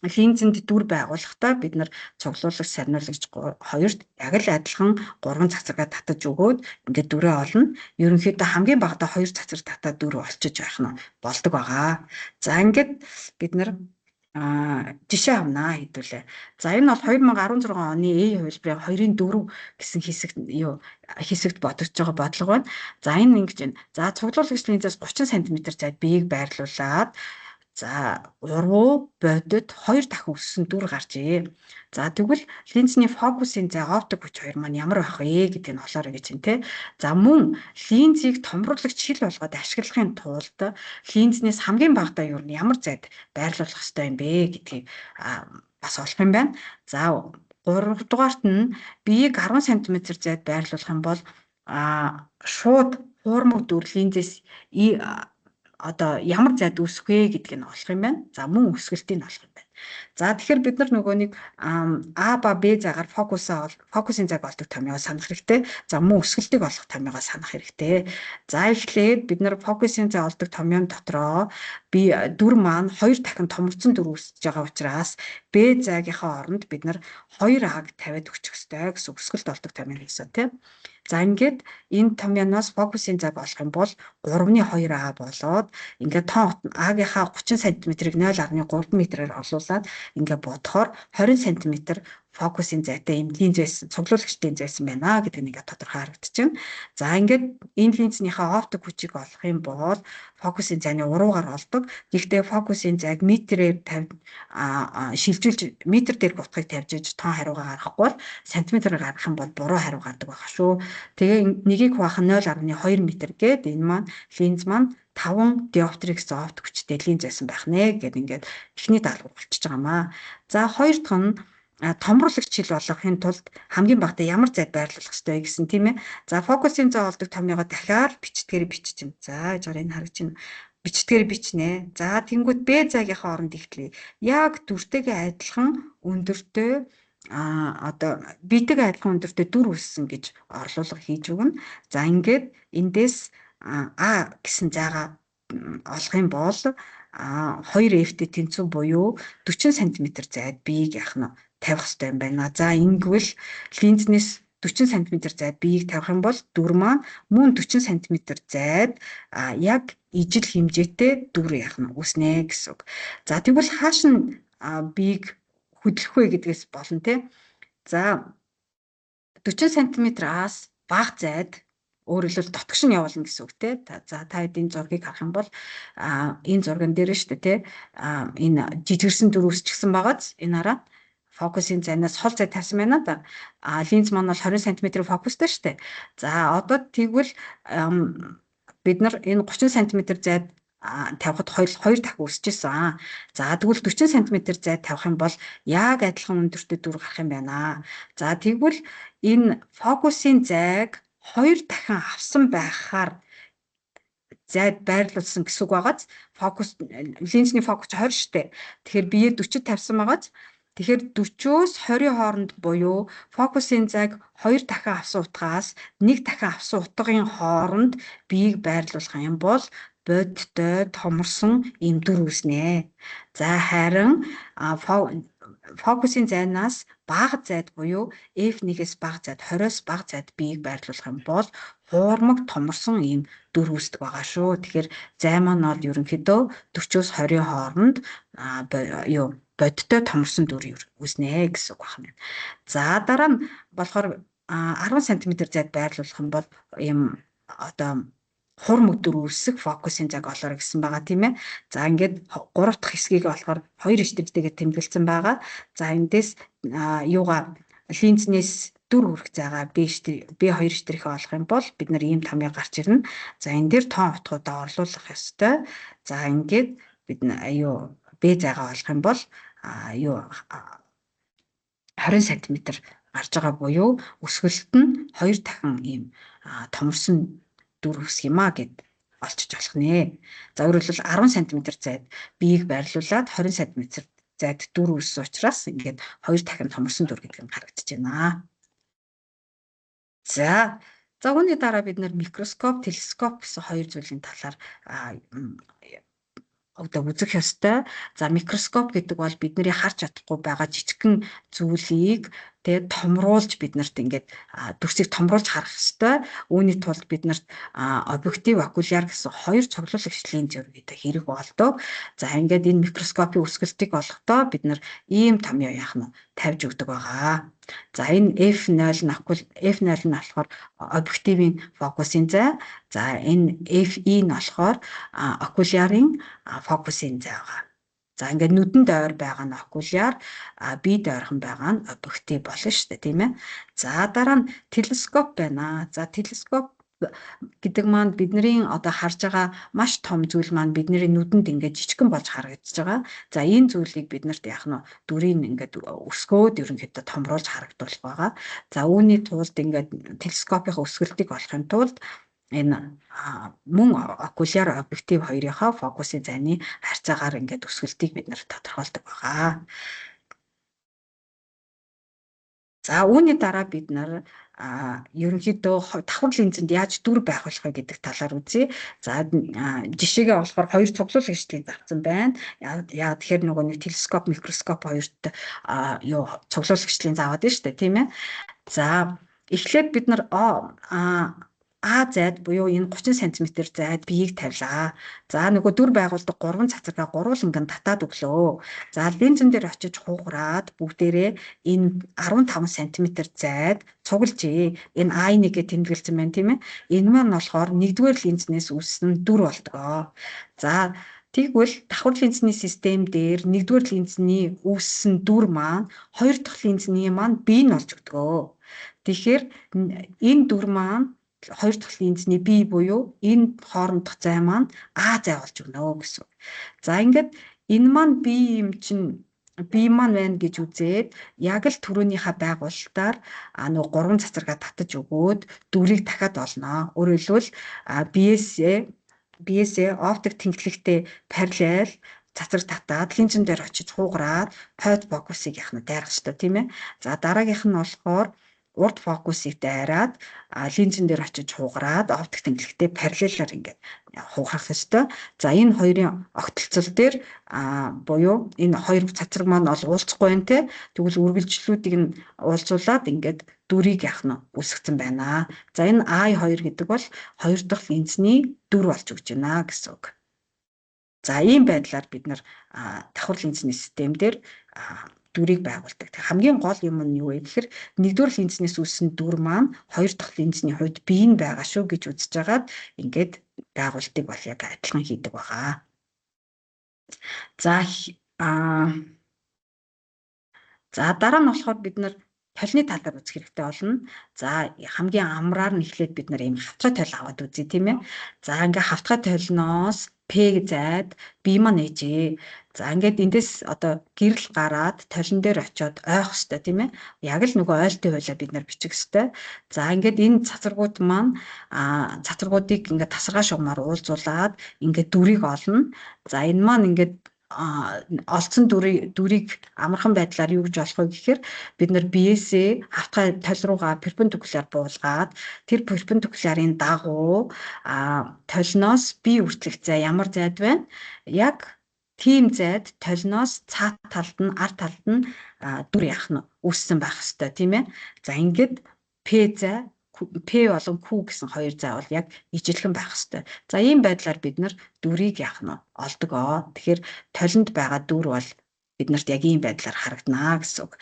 линзэнд дүр байгуулахдаа бид нар цуглуулагч, сарниулагч хоёрт яг л адилхан 3 цацрагаа татаж өгөөд ингээд дүрээ олно. Ерөнхийдөө хамгийн багадаа 2 цацраг татаад дүр олчиж байх нь болдог байгаа. За ингээд бид нар жишээ авнаа хэдүүлээ. За энэ бол 2016 оны A хувилбарын 2-4 гэсэн хэсэгт бодогдож байгаа бодлого байна. За энэ ингэж байна. За цуглуулагч линзээс 30 см зайд биеийг байрлуулад за уруу бодит 2 дахин өссөн дүр гарчээ. За тэгвэл линзний фокусын зай оптик хүч 2 маань ямар байх вэ гэдгийг нь олоорой гэж байна те. За мөн линзийг томруулагч шил болгоод ашиглахын тулд линзнээс хамгийн багадаа юу нь ямар зайд байрлуулах ёстой юм бэ гэдгийг бас олох юм байна. За 3 дугаарт нь биеийг 10 см зайд байрлуулах юм бол шууд хуурмаг дүр линзээс одоо ямар зайд үүсэх вэ гэдгийг нь олох юм байна. За мөн өсгөлтийг нь олох юм байна. За тэгэхээр бид нар нөгөө нэг А ба Б загаар фокусын цаг олдог томьёо санах хэрэгтэй. За мөн өсгөлтийг олох томьёогоо санах хэрэгтэй. За эхлээд бид нар фокусын цаг олдог томьёон дотроо дүр маань 2 дахин томорцсон дүр үүсэж байгаа учраас Б заагийнхаа оронд бид нар 2 аг тавиад өгчих ёстой гэсэн өсгөлт олдог томьёо гэсэн тийм. За ингээд энэ томьёоноос фокусын цаг олох юм бол 3.2 А болоод ингээд тоо А-гийнхаа 30 см-ийг 0.3 м-ээр олуулад ингээд бодохоор 20 см фокусын зайтай юм линз байсан, цуглуулагч линз байсан байна гэдэг нь ингээд тодорхой харагдчихна. За ингээд энэ линзнийхээ оптик хүчийг олох юм бол фокусын зайны уруугаар олдог. Гэхдээ фокусын зайг метрээр шилжүүлж метр дээр бутгыг тавьж иж тоон хариугаа гаргахгүй бол сантиметрээр гаргах юм бол буруу хариу гардаг байгаа шүү. Тэгээ нэгийг хуваах 0.2 м гээд энэ маань линз маань 5 диоптрик гэсэн оптик хүчтэй линз байсан байх нэ гэд ингээд эхний даалгавар болчихж байгаамаа. За хоёр дахь нь томруулагч хил болгохын тулд хамгийн багадаа ямар зайд байрлуулах ёстой гэсэн тийм ээ. За фокусын зай олдог томьёогоо дахиад бичдгээр бичиж. За жаар энэ харагч нь бичдгээр бичнэ. За тэнгууд Б зайгийнхаа оронд ихтлээ. Яг дүртэйгээ адилхан өндөртэй одоо Б-тэйгээ адилхан өндөртэй дүр үүссэн гэж орлуулга хийж өгнө. За ингээд эндээс А гэсэн зайгаа олох юм бол 2F-тэй тэнцүү буюу 40 см зайд Б-ийг яах нь тавих хэрэгтэй юм байна. За ингэвэл линзнээс 40 см зайд Б-ийг тавих юм бол дүр маань мөн 40 см зайд яг ижил хэмжээтэй дүр яах нь үүснэ гэсэн үг. За тэгвэл хааш нь Б-ийг хөдлөх вэ гэдгээс болно те. За 40 см-аас бага зайд өөрөөр хэлбэл дотгош нь явуулна гэсэн үг те. За та энэ зургийг харах юм бол энэ зурган дээр шүү дээ те. Энэ жижигэрсэн дүр үүсчихсэн байгааз энэ хараа фокусын зайнаас хол зай тавьсан байна да. Линз маань бол 20 см фокустай шүү дээ. За одоо тэгвэл бид нар энэ 30 см зайд тавихад хоёр дахин өсчихсэн. За тэгвэл 40 см зайд тавих юм бол яг адилхан өндөртэй дүр гарах юм байна. За тэгвэл энэ фокусын зайг 2 дахин авсан байхаар зайд байрлуулсан гэсэн үг байгааз фокус линзний фокус 20 штэ. Тэгэхээр бие 40 тавьсан байгааз тэгэхээр 40-оос 20 хооронд буюу фокусын зайг 2 дахин авсан утгаас 1 дахин авсан утгын хооронд биеийг байрлуулах юм бол бодтой томорсон юм дүр үүснэ. За харин фокусын зайнаас бага зайд буюу F1-ээс бага зайд 20-оос бага зайд биеийг байрлуулах юм бол хуурмаг томорсон ийм дүр үүсдэг байгаа шүү. Тэгэхээр зай маань бол ерөнхийдөө 40-оос 20 хооронд бодтой томорсон дүр үүснэ гэсэн үг байна. За дараа нь болохоор 10 см зайд байрлуулах юм бол ийм одоо хурмаг дүр үүсэх фокусын зайг олоорой гэсэн байгаа тийм ээ. За ингээд 3 дахь хэсгийг болохоор 2 иштэйгээр тэмдэглэсэн байгаа. За эндээс линзнээс дүр хүрэх зайгаа B2 иштрихээ олох юм бол бид нар ийм томьёо гарч ирнэ. За энэ дээр тоон утгуудаа орлуулах ёстой. За ингээд бид B зайгаа олох юм бол 20 см гарч байгаа буюу өсгөлт нь 2 дахин ийм томорсон дүр үүсэх юм гэд олчиж болох нэ. За өөрөөр хэлбэл 10 см зайд биеийг байрлуулад 20 см зайд дүр үүссэн учраас ингээд 2 дахин томорсон дүр гэдэг нь харагдаж байна. За үүний дараа бид нар микроскоп, телескоп гэсэн хоёр зүйлийн талаар үзэх ёстой. За микроскоп гэдэг бол бидний харж чадахгүй байгаа жижигхэн зүйлийг тэгээд томруулж биднэрт ингээд дүрсийг томруулж харах ёстой. Үүний тулд биднэрт объектив, окуляр гэсэн хоёр цуглуулагч линз гэдэг хэрэг болдог. За ингээд энэ микроскопын өсгөлтийг олохдоо бид нар ийм томьёо яах нь тавьж өгдөг байгаа. За энэ F0 нь болохоор объективын фокусын зай. За энэ FE нь болохоор окулярын фокусын зай байгаа. За ингээд нүдэнд ойр байгаа нь окуляр, бие ойрхон байгаа нь объектив болно шүү дээ, тийм ээ. За дараа нь телескоп байна. За телескоп гэдэг маань бидний одоо харж байгаа маш том зүйл маань бидний нүдэнд ингээд жижигхэн болж харагдаж байгаа. За энэ зүйлийг биднэрт яах нь дүрийг ингээд өсгөөд ерөнхийдөө томруулж харагдуулах байгаа. За үүний тулд ингээд телескопын өсгөлтийг олохын тулд энэ мөн окуляр объектив хоёрынхаа фокусын зайны харьцаагаар ингээд өсгөлтийг бид нэр тодорхойлдог байгаа. За үүний дараа бид нар ерөнхийдөө давхар линзэнд яаж дүр байх болох вэ гэдэг талаар үзье. За жишээгээ болохоор хоёр цуглуулагчдын зарцсан байна. Яа тэгэхээр нөгөө нэг телескоп, микроскоп хоёрт цуглуулагчдын заавад нь шүү дээ, тийм ээ. За эхлээд бид нар А зайд буюу энэ 30 см зайд биеийг тавилаа. За нөгөө дүр байгуулдаг 3 цацрагаа гурвууланган татаад өглөө. За линзэн дээр очиж хугараад бүгдээрээ энэ 15 см зайд цуглжээ. Энэ I1 гэж тэмдэглэсэн байна, тийм ээ. Энэ маань болохоор нэгдүгээр линзнээс үүссэн дүр болдгоо. За тэгвэл давхар линзний систем дээр нэгдүгээр линзний үүссэн дүр маань хоёр дахь линзний маань бий нь болж өгдгөө. Тэгэхээр энэ дүр маань хоёр дахь линзний бий буюу энэ хоорондох зай маань А зай болж өгнө гэсэн. За ингээд энэ маань бий юм чинь бий маань байна гэж үзээд яг л түрүүнийхээ байгуулалтаар нөгөө 3 цацрагаа татаж өгөөд дүрийг дахиад олно. Өөрөөр хэлбэл биесээ оптик тэнхлэгтэй параллел цацраг татаад линзэн дээр очиж хугараад point фокусыг яхна дайрах хэрэгтэй, тийм ээ. За дараагийнх нь болохоор урд фокусыг дайраад линзэн дээр очиж хугараад оптик тэнхлэгтэй параллелаар ингээд хугарах ёстой. За энэ хоёрын огтлцол дээр буюу энэ хоёр цацраг маань ол уулзахгүй байна те. Тэгвэл үргэлжлүүлүүдийг нь уулзуулад ингээд дүрийг яхна үсгсэн байна. За энэ I2 гэдэг бол хоёр дахь линзний дүр болж өгч байна гэсэн үг. За ийм байдлаар бид нар давхар линзний систем дээр дүрийг байгуулдаг. Хамгийн гол юм нь юу вэ гэхээр нэгдүгээр линзнээс үүссэн дүр маань хоёр дахь линзний хувьд бий нь байгаа шүү гэж үзэж байгаад ингээд байгуултыг бол яг адилхан хийдэг байгаа. За дараа нь болохоор бид нар толны тал дээр үзэх хэрэгтэй болно. За хамгийн амраар нь эхлээд бид нар ийм хавтгай тойл аваад үзье, тийм ээ. За ингээ хавтгай тойлноос П зайд бий маань ээжээ. За ингээд эндээс одоо гэрэл гараад толон дээр очиод ойх хэвээр, тийм ээ. Яг л нөгөө ойлтын хуйлаа бид нар бичих хэвээр. За ингээд энэ цацрагууд маань цацрагуудыг ингээд тасаргаа шугамаар уулзуулад ингээд дүрийг олно. За энэ маань ингээд олцсон дүрийг амархан байдлаар юу гэж болох вэ гэхээр бид нар биесээ хавтгай тойл руугаа перпендикуляр буулгаад тэр перпендикуларын дагуу толноос бие үртлэх зай ямар зайд байна? Яг тийм зайд толноос цаат талд нь ард талд нь дүр яхна үүссэн байх хэвээр, тийм ээ. За ингээд П зай П болон Q гэсэн хоёр зай бол яг ижилхэн байх хэвээр. За ийм байдлаар бид нар дүрийг яхна олдгоо. Тэгэхээр толинд байгаа дүр бол биднэрт яг ийм байдлаар харагдана гэсэн үг.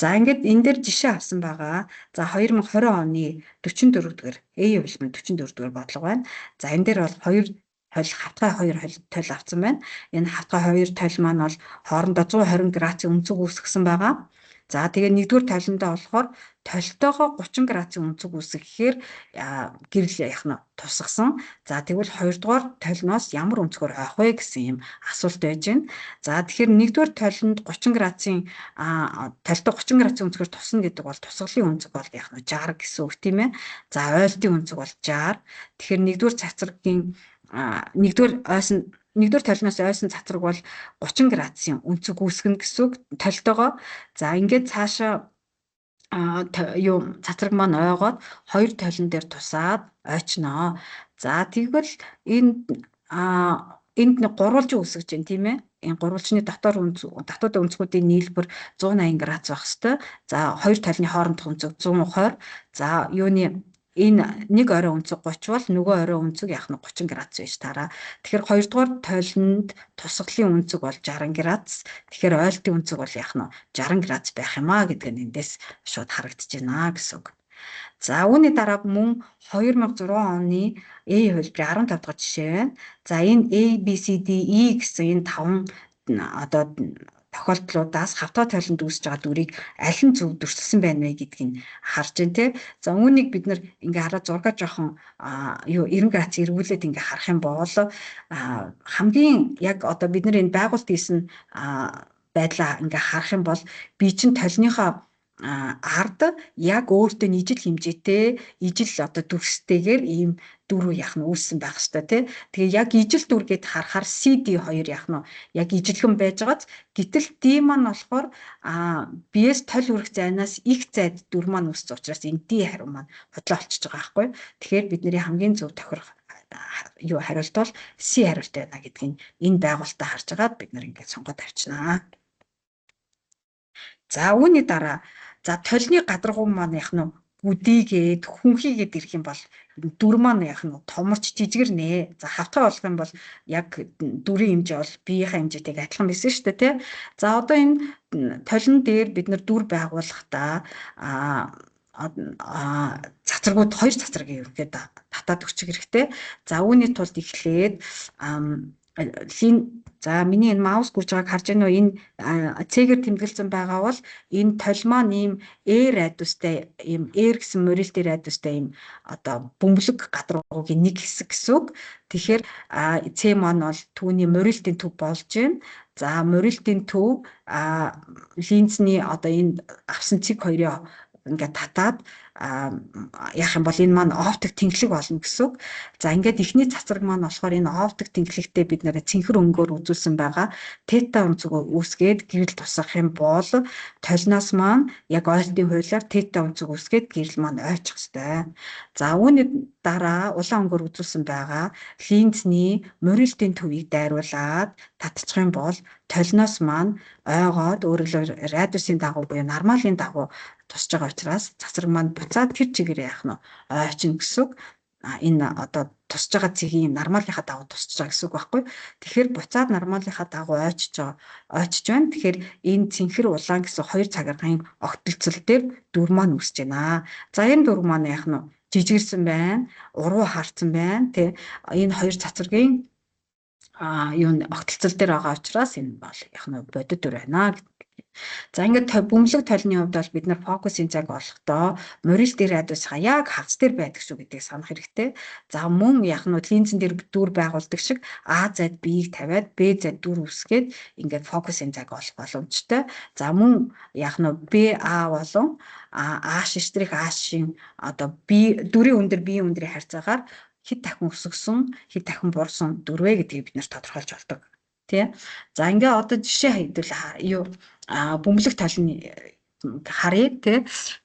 За ингээд энэ дээр жишээ авсан байгаа. За 2020 оны 44-р A хувилбарын 44-р бодлого байна. За энэ дээр бол хавтгай хоёр тойл авсан байна. Энэ хавтгай хоёр тойл маань бол хоорондоо 120 градусын өнцөг үүсгэсэн байгаа. За тэгээ нэгдүгээр тойлондоо болохоор толтойгоо 30 градусын өнцөг үүсгэхээр гэрэл яхна тусгасан. За тэгвэл хоёрдугаар толноос ямар өнцгөр авах вэ гэсэн юм асуулт байж байна. За тэгэхээр нэгдүгээр толинд 30 градусын толтой 30 градусын өнцгөр тусна гэдэг бол тусгалын өнцөг бол яхна 60 гэсэн үг, тийм ээ. За ойлтын өнцөг бол 60. Тэгэхээр нэгдүгээр цацрагийн нэгдүгээр толноос ойсон цацраг бол 30 градусын өнцөг үүсгэнэ гэсэн үг толтойгоо. За ингээд цаашаа цацраг маань ойгоод хоёр толон дээр тусаад ойчноо. За тэгвэл энд гурвалжин үүсгэж байна, тийм ээ. Энэ гурвалжны дотоод өнцгүүдийн нийлбэр 180 градус байх хэвээр. За хоёр толны хоорондох өнцөг 120. За энэ нэг орой өнцөг 30 бол нөгөө орой өнцөг яхна 30 градус байж таараа. Тэгэхээр хоёрдугаар тойлонд тусгалын өнцөг бол 60 градус. Тэгэхээр ойлтын өнцөг бол яхна 60 градус байх юм гэдэг нь эндээс шууд харагдаж байна гэсэн үг. За үүний дараа мөн 2006 оны A хувилбарын 15 дахь жишээ байна. За энэ A, B, C, D, E гэсэн энэ 5 одоо тохиолдлуудаас хавтгай тойлонд үүсэж байгаа дүрийг аль нь зөв дүрсэлсэн байна вэ гэдгийг харж байна те. За үүнийг бид нар ингээ хараад зургаа жоохон 90 градус эргүүлээд ингээ харах юм бол хамгийн яг одоо бид нар энэ байгуулт хийсэн байдлаа ингээ харах юм бол би чинь толныхоо ард яг өөртөө ижил хэмжээтэй ижил одоо дүрстэйгээр ийм дүр яах нь үүссэн байх хэвээр тий. Тэгээ яг ижил дүр гэд харахаар CD2 яах нь яг ижилхэн байж байгааз гэтэл D маань болохоор биес толь хүрэх зайнаас их зайд дүр маань үүссэн учраас энэ D хариу маань худлаа болчихж байгаа байхгүй. Тэгэхээр бидний хамгийн зөв тохирох юу хариулт бол C хариулт байна гэдгийг энэ байгуулалтаа харж агаад бид нар ингээд сонгоод авчнаа. За үүний дараа за толны гадаргуу маань яах нь бүдийгээд хүнхийгээд ирэх юм бол дүр маань яах нь томорч жижигэрнэ. За хавтгай болох юм бол яг дүрийн хэмжээ бол биеийнхээ хэмжээтэйг адилхан байсан шүү дээ тий. За одоо энэ толон дээр бид нар дүр байгуулахдаа цацрагууд хоёр цацрагийн ерөнхийдөө татаад өчиг хэрэгтэй. За үүний тулд эхлээд за миний энэ маус гүйж байгааг харж байна уу? Энэ цэгээр тэмдэглэсэн байгаа бол энэ толь маань ийм радиустай ийм гэсэн морилтэй радиустай ийм одоо бөмбөлөг гадаргуугийн нэг хэсэг гэсэн үг. Тэгэхээр С маань бол түүний морилтын төв болж байна. За морилтын төв линзний одоо энэ авсан цэг хоёрын ингээд татаад яах юм бол энэ маань оптик тэнхлэг болно гэсэн үг. За ингээд эхний цацраг маань болохоор энэ оптик тэнхлэгтээ бид нэр цэнхэр өнгөөр үзүүлсэн байгаа тета өнцөг үүсгээд гэрэл тусах юм бол толноос маань яг ойлтын хуулиар тета өнцөг үүсгээд гэрэл маань ойчих хэвээр. За үүний дараа улаан өнгөөр үзүүлсэн байгаа линзний морилтын төвийг дайруулад татчих юм бол толноос маань ойгоод өөрөөр радиусын дагуу буюу нормалын дагуу тусч байгаа учраас цацраг маань буцаад тэр чигээр яах нь ойчин гэсэн үг. Энэ одоо тусч байгаа цэгийн нормалынхаа дагуу тусч байгаа гэсэн үг байхгүй. Тэгэхээр буцаад нормалынхаа дагуу ойчж байна. Тэгэхээр энэ цэнхэр улаан гэсэн хоёр цагаргын огтлцол дээр дүр маань үүсэж байна. За энэ дүр маань яах нь жижигэрсэн байна, уруу харцсан байна. Тэ энэ хоёр цацрагийн юу огтлцол дээр байгаа учраас энэ бол яах нь бодит дүр байна. За ингээд бөмбөлөг толны хувьд бол бид нар фокусын цаг болохдоо морилтын радиусаа яг хагас дээр байдаг шүү гэдгийг санах хэрэгтэй. За мөн яг нь линзэн дээр дүр байгуулдаг шиг А зайд B-ийг тавиад B зайд дүр үүсгээд ингээд фокусын цаг болох боломжтой. За мөн яг нь BA болон А шиштрих А шин одоо B дүрийн өндөр B-ийн өндрийн харьцаагаар хэд дахин өсгсөн, хэд дахин буурсан дүрвэ гэдгийг бид нэр тодорхойлж болдог. Тий. За ингээ одоо жишээ хэдүүл юу бөмбөлөг толны харъя тий.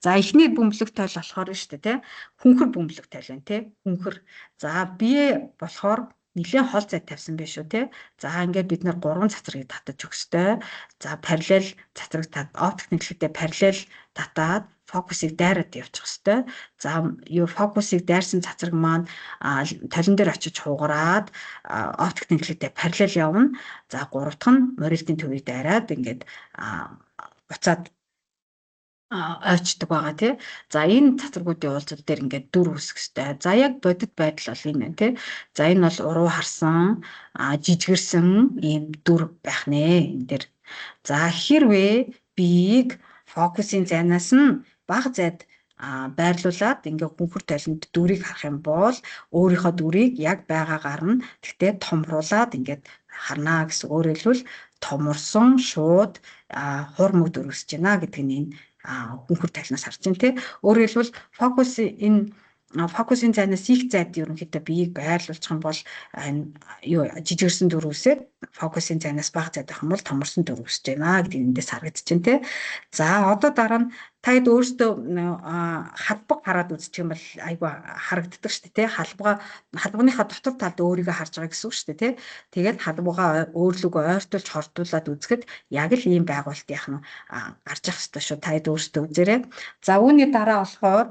За эхний бөмбөлөг тойл болохоор шүү дээ тий. Хүнхэр бөмбөлөг тойл байна тий. Хүнхэр. За бие болохоор нэлээд хол зайд тавьсан байх шүү тий. За ингээд бид нэр 3 цацрыг татаж өгстэй. За параллел цацраг оптик нэглэхдээ параллел татаад фокусыг дайраад явчих хэвээр. За юу фокусыг дайрсан цацраг маань толон дээр очиж хугараад оптик тэнхлэгтэй параллел явна. За гуравдах нь морилтын төвийг дайраад ингээд буцаад ойчдаг байгаа тий. За энэ цацрагуудын уулзал дээр ингээд дүр үүсэх хэвээр. За яг бодит байдал бол энэ тий. За энэ бол уруу харсан жижигэрсэн ийм дүр байх нэ энэ дэр. За хэрвээ биеийг фокусын зайнаас нь бага зайд байрлуулад ингээ хүнхэр толинд дүрийг харах юм бол өөрийнхөө дүрийг яг байгаагаар нь тэгтээ томруулад ингээд харнаа гэсэн. Өөрөөр хэлбэл томорсон шууд хуурмаг дүр үүсэж байна гэдэг нь энэ хүнхэр толиноос харж байна тий. Өөрөөр хэлбэл фокусын зайнаас их зайд ерөнхийдөө биеийг байрлуулчих юм бол юу жижигэрсэн дүр үүсээд фокусын зайнаас бага зайд байх юм бол томорсон дүр үүсэж байна гэдэг эндээс харагдаж байна тий. За одоо дараа нь таад өөртөө халбаг хараад үзчих юм бол айгу харагддаг шүү дээ тий. Халбагныхаа дотор талд өөрийгөө харж байгаа гэсэн үг шүү дээ тий. Тэгээд халбагаа өөрлөгөө ойртуулж хортуулад үзэхэд яг л ийм байгуулт яах нь гарч ах хэвээр шүү. Таад өөртөө үзээрэй. За үүний дараа болохоор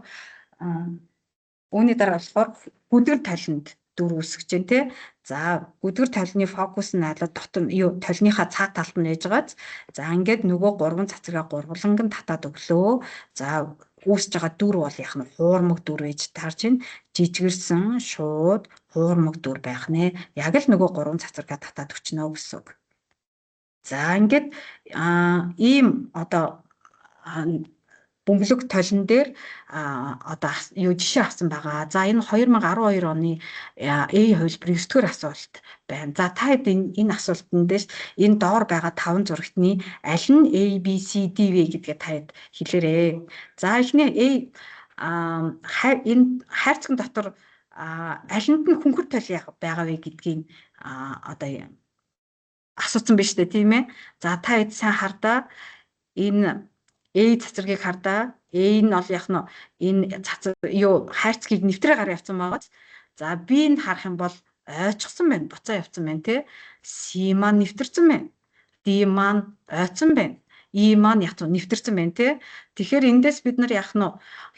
гүдгэр толинд дүр үүсгэж байна тий. За гүдгэр толны фокус нь аль дотор юу толныхаа цаа талд нь нээж байгааз. За ингээд нөгөө 3 цацрагаа гурваланган татаад өглөө. За үүсэж байгаа дүр бол яг нь хуурмаг дүр гэж тарж байна. Жижигэрсэн шууд хуурмаг дүр байх нэ. Яг л нөгөө 3 цацрагаа татаад өчнө гэсэн үг. За ингээд ийм одоо бөмбөлөг толон дээр одоо юу жишээ авсан байгаа. За энэ 2012 оны A хувилбарын 9-р асуулт байна. За та энэ асуултанд дээр энэ доор байгаа 5 зурагтны аль нь A, B, C, D вэ гэдгээ та хэлээрэй. За эхний энэ хайрцаг дотор алинд нь хөнгөр толио байгаа вэ гэдгийг одоо асуусан биз дээ, тийм ээ. За та сайн хардаа энэ A цацрагийг хардаа. A нь ол яг нь энэ цацраг юу хайрцгийг нэвтрээ гараа явсан байгаа. За B-нд харах юм бол ойчсон байна, буцаа явсан байна, тий. C маань нэвтэрсэн байна. D маань ойцсон байна. E маань яг нь нэвтэрсэн байна, тий. Тэгэхээр эндээс бид нар яг нь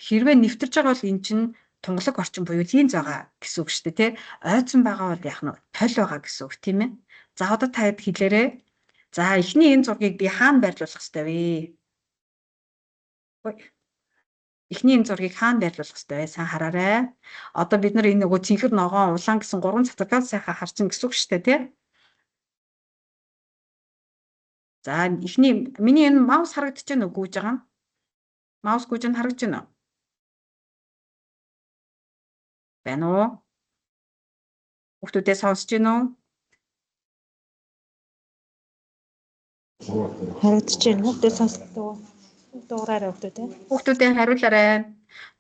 хэрвээ нэвтэрж байгаа бол эн чинь тунгалаг орчин буюу линз байгаа гэсэн үг шүү дээ, тий. Ойцсон байгаа бол яг нь толь байгаа гэсэн үг, тийм ээ. За одоо та хэд хэлээрэй. За эхний энэ зургийг би хаана байрлуулах ёстой вэ? Эхний энэ зургийг хаана байрлуулах ёстой вэ? Сайн хараарай. Одоо бид нар энэ нөгөө цэнхэр ногоон улаан гэсэн 3 цацрагаа сайхан харсан гэсэн үг шүү дээ, тий. За эхний миний энэ маус харагдаж байна уу? Гүйж байгаа нь. Маус гүйж нь харагдаж байна уу? Байна уу? Хүүхдүүдээ сонсож байна уу? Харагдаж байна. Хүүхдүүд сонсдог. Дуураарай хүүхдүүдээ. Хүүхдүүдээ хариулаарай.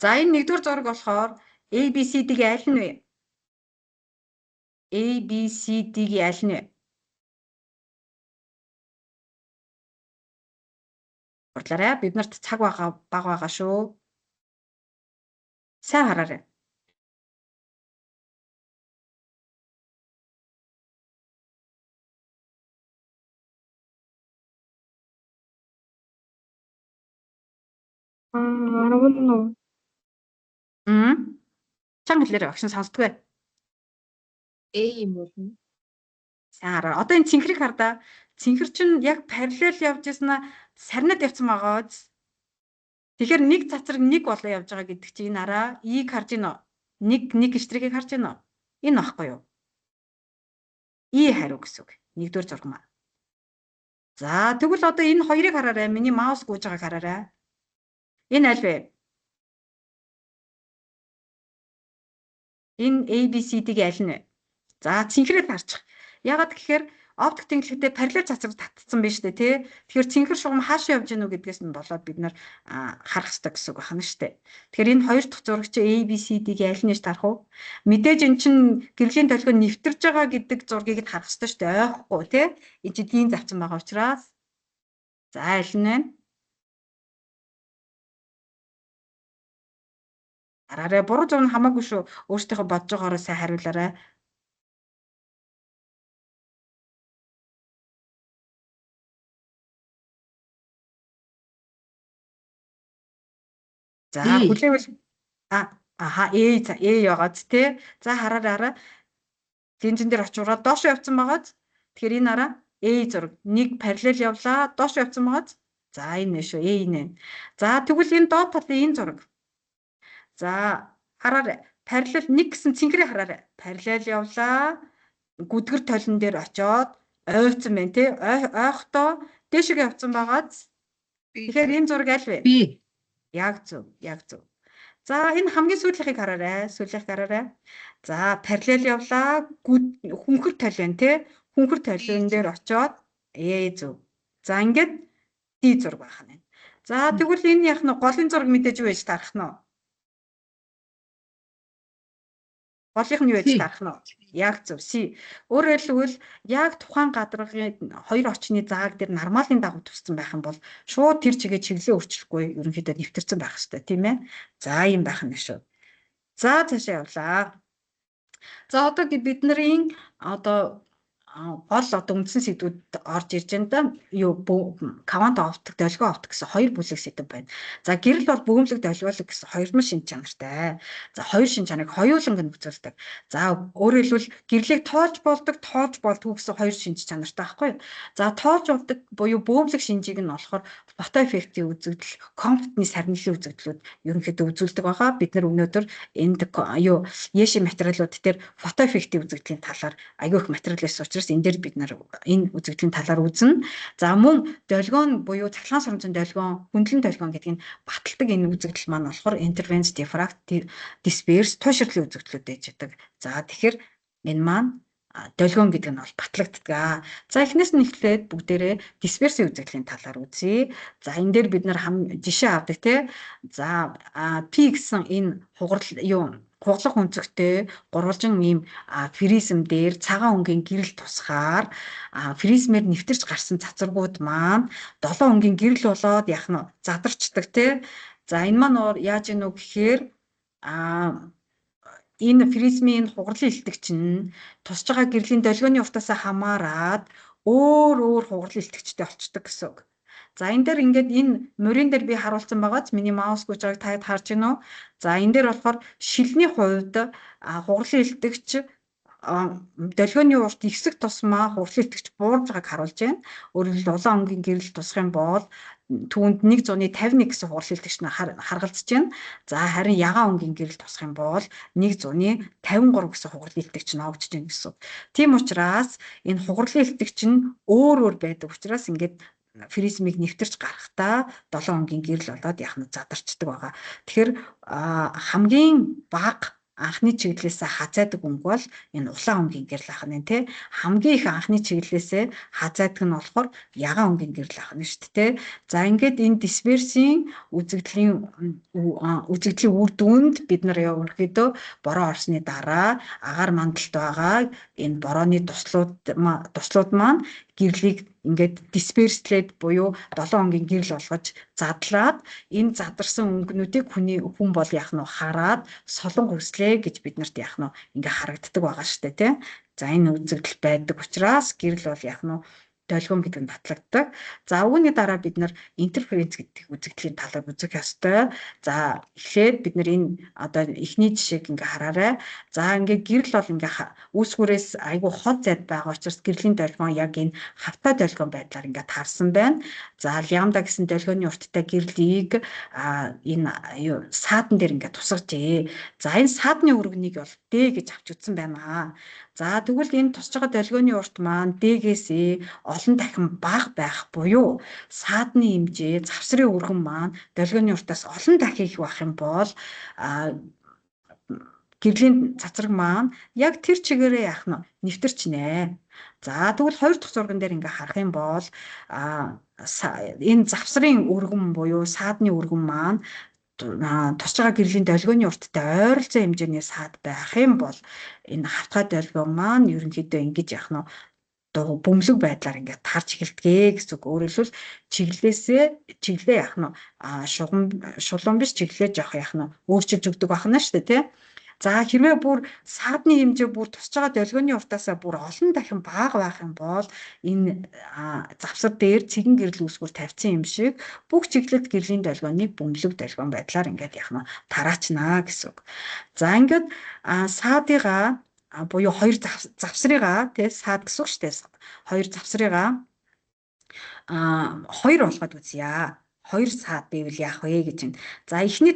За энэ нэгдүгээр зураг болохоор A, B, C, D-гийн аль нь вэ? A, B, C, D-гийн аль нь вэ? Гурлаарай. Бид нарт цаг бага байгаа шүү. Сайн хараарай. Чанга хэлээрэй, огшин сонсдгүй. A юм уу? Сайн хараа. Одоо энэ цэнхрийг хардаа. Цэнхэр чинь яг параллел явж яснаа сарнад явцсан байгаа. Тэгэхээр нэг цацраг нэг болоо явж байгаа гэдэг чинь энэ араа E-г харж гинэ. Нэг гişтрийг харж гинэ. Энэ багхгүй юу? E хариу гэсэн үг. Нэгдүгээр зураг маань. За тэгвэл одоо энэ хоёрыг хараарай. Миний маус гүйж байгааг хараарай. Энэ аль вэ? Энэ A, B, C, D-гийн аль нь вэ? За цэнхрээр харчих. Яагаад гэхээр оптик тэнглэхдээ параллел цацраг татсан байна шүү дээ, тий. Тэгэхээр цэнхэр шугам хаашаа явж гинүү гэдгээс нь болоод бид нар харах хэрэгтэй гэсэн үг байна шүү дээ. Тэгэхээр энэ хоёр дахь зураг чи A, B, C, D-гийн аль нь гэж тарах уу? Мэдээж эн чин гэрлийн толгой нэвтэрж байгаа гэдэг зургийг харах хэрэгтэй шүү дээ. Ойхгүй, тий. Энд чи дийн завцсан байгаа учраас. За аль нь вэ? Хараарай, буруу зураг нь хамаагүй шүү. Өөртөө бодож байгаараа сайн хариулаарай. За хүлээвэл A яагаад тий. За хараарай. Линзэн дээр очиураад доош явцсан байгааз. Тэгэхээр энэ араа A зураг нэг параллел явлаа, доош явцсан байгааз. За энэ нэ шүү, A нэ. За тэгвэл энэ доод талын энэ зураг. За хараарай. Параллел нэг гэсэн цэнхрээ хараарай. Параллел явлаа. Гүдгэр толон дээр очиод ойцсон байна тий. Ойхдоо дээшээ явцсан байгааз. Тэгэхээр энэ зураг аль вэ? B. Яг зөв, яг зөв. За энэ хамгийн сүүлийнхийг хараарай. Сүүлийнх хараарай. За параллел явлаа. Хөнхөр толион тий. Хөнхөр толион дээр очиод зөв. За ингээд D зураг байх нь. За тэгвэл энэ яг нь голын зураг мэдээж юу гэж тарах нь вэ? Голынх нь юу гэж тарах нь вэ? Яг зөв. C. Өөрөөр хэлбэл яг тухайн гадаргын хоёр очны зааг дээр нормалын дагуу туссан байх юм бол шууд тэр чигээ чиглэлээ өөрчлөхгүй ерөнхийдөө нэвтэрсэн байх хэрэгтэй тийм ээ. За ийм байх нь шүү. За цаашаа явлаа. За одоо бид нарын одоо гол одоо үндсэн сэдвүүд орж ирж байна да. Юу квант оптик, долгион оптик гэсэн хоёр бүлэг сэдв байна. За гэрэл бол бөөгмөлөг долгиолог гэсэн хоёр мөр шинж чанартай. За хоёр шинж чанарыг хоёуланг нь үзүүлдэг. За өөрөөр хэлбэл гэрлийг тоолж болдог, тоолж болдгүй гэсэн хоёр шинж чанартай байхгүй юу? За тоолж болдог буюу бөөгмөлөг шинжийг нь болохоор фото эффектийн үзэгдэл, комфортны сарнилын үзэгдлүүд ерөнхийдөө үзүүлдэг байгаа. Бид нар өнөөдөр энд Яши материалууд дээр фото эффектийн үзэгдлийн талаар аягүй их материал байсан учраас энэ дээр бид нар энэ үзэгдлийн талаар үзнэ. За мөн долгион буюу цахилгаан соромжийн долгион, хөндлөн долгион гэдэг нь баталдаг энэ үзэгдэл маань болохоор interference, diffract, disperse, туйшрлын үзэгдлүүд байж байгаа. За тэгэхээр энэ маань долгион гэдэг нь бол батлагддаг. За эхнээс нь эхлээд бүгдээрээ disperse үзэгдлийн талаар үзье. За энэ дээр бид нар жишээ авдаг тий. За P гэсэн энэ хугалах өнцөгтэй гурвалжин ийм фризм дээр цагаан өнгийн гэрэл тусгаар фризмээр нэвтэрч гарсан цацрагууд маань 7 өнгийн гэрэл болоод яах нь задарчдаг тий. За энэ маань яаж ийнө гэхээр энэ фризмийн хугарлын илтгэгч нь тусж байгаа гэрлийн долгионы уртаас хамаарат өөр хугарлын илтгэгчтэй болчдөг гэсэн үг. За энэ дээр ингээд энэ мөрийн дээр би харуулсан байгааз миний маус гүйж байгааг та харж байна уу? За энэ дээр болохоор шилний хувьд хугарлын илтгэгч долгионы урт ихсэх тусмаа хугарлын илтгэгч буурж байгааг харуулж байна. Өөрөөр хэлбэл 7 өнгийн гэрэл тусах юм бол түүнд 151 гэсэн хугарлын илтгэгч нь харгалзаж байна. За харин ягаан өнгийн гэрэл тусах юм бол 153 гэсэн хугарлын илтгэгч ноогдож байна гэсэн. Тийм учраас энэ хугарлын илтгэгч нь өөр байдаг учраас ингээд фризмийг нэвтэрч гарахдаа 7 өнгийн гэрэл болоод яах нь задарчдаг байгаа. Тэгэхээр хамгийн бага анхны чиглэлээс хазайдаг өнгө бол энэ улаан өнгийн гэрэл ах нь тий. Хамгийн их анхны чиглэлээс хазайдаг нь болохоор ягаан өнгийн гэрэл ах нь шүү дээ. За ингээд энэ дисперсийн үзэгдлийн үр дүнд бид нар ерөнхийдөө бороо орсны дараа агаар мандалт байгаа энэ борооны туслууд маань гэрлийг ингээд дисперслээд буюу 7 өнгийн гэрэл болгож задлаад энэ задарсан өнгөнүүдийг хүн бол яах нь хараад солон хүслээ гэж биднэрт яах нь ингээ харагддаг байгаа шүү дээ тий. За энэ үзэгдэл байдаг учраас гэрэл бол яах нь долгион гэдэг нь батлагддаг. За үүний дараа бид нар интерференц гэдэг үзэгдлийн талаар үзэх ёстой. За эхлээд бид нар энэ одоо эхний жишээг ингээ хараарай. За ингээ гэрэл бол ингээ үүсгүүрээс айгүй хол зайд байгаа учраас гэрлийн долгион яг энэ хавтаа долгион байдлаар ингээ таарсан байна. За лямбда гэсэн долгионы урттай гэрлийг энэ саадан дээр ингээ тусгажээ. За энэ саадны өргөнийг бол D гэж авч үзсэн байна. За тэгвэл энэ тусж байгаа долгионы урт маань D-ээс олон дахин бага байх буюу саадны хэмжээ, завсрын өргөн маань долгионы уртаас олон дахин их байх юм бол гэрлийн цацраг маань яг тэр чигээрээ яах нь нэвтэрчнэ. За тэгвэл хоёр дахь зурган дээр ингээ харах юм бол энэ завсрын өргөн буюу саадны өргөн маань тусж байгаа гэрлийн долгионы урттай ойролцоо хэмжээний саад байх юм бол энэ хавтгай долгион маань ерөнхийдөө ингэж яах нь бөмбөлөг байдлаар ингээд тарж эхэлдэг гэсэн үг. Өөрөөр хэлбэл чиглэлээ яах нь шулуун биш чиглэлээ жоох яах нь өөрчилж өгдөг байна шүү дээ тий. За хэрвээ бүр саадны хэмжээ бүр тусж байгаа долгионы уртаасаа бүр олон дахин бага байх юм бол энэ завсар дээр цэгэн гэрэл үүсгүүр тавьсан юм шиг бүх чиглэлд гэрлийн долгионыг бөмбөлөг долгион байдлаар ингээд яах нь тараачнаа гэсэн үг. За ингээд саадыгаа буюу хоёр завсрыгаа тий саад гэсэн үг шүү дээ. Хоёр завсрыгаа хоёр болгоод үзье. Хоёр саад байвал яах вэ гэж байна. За эхний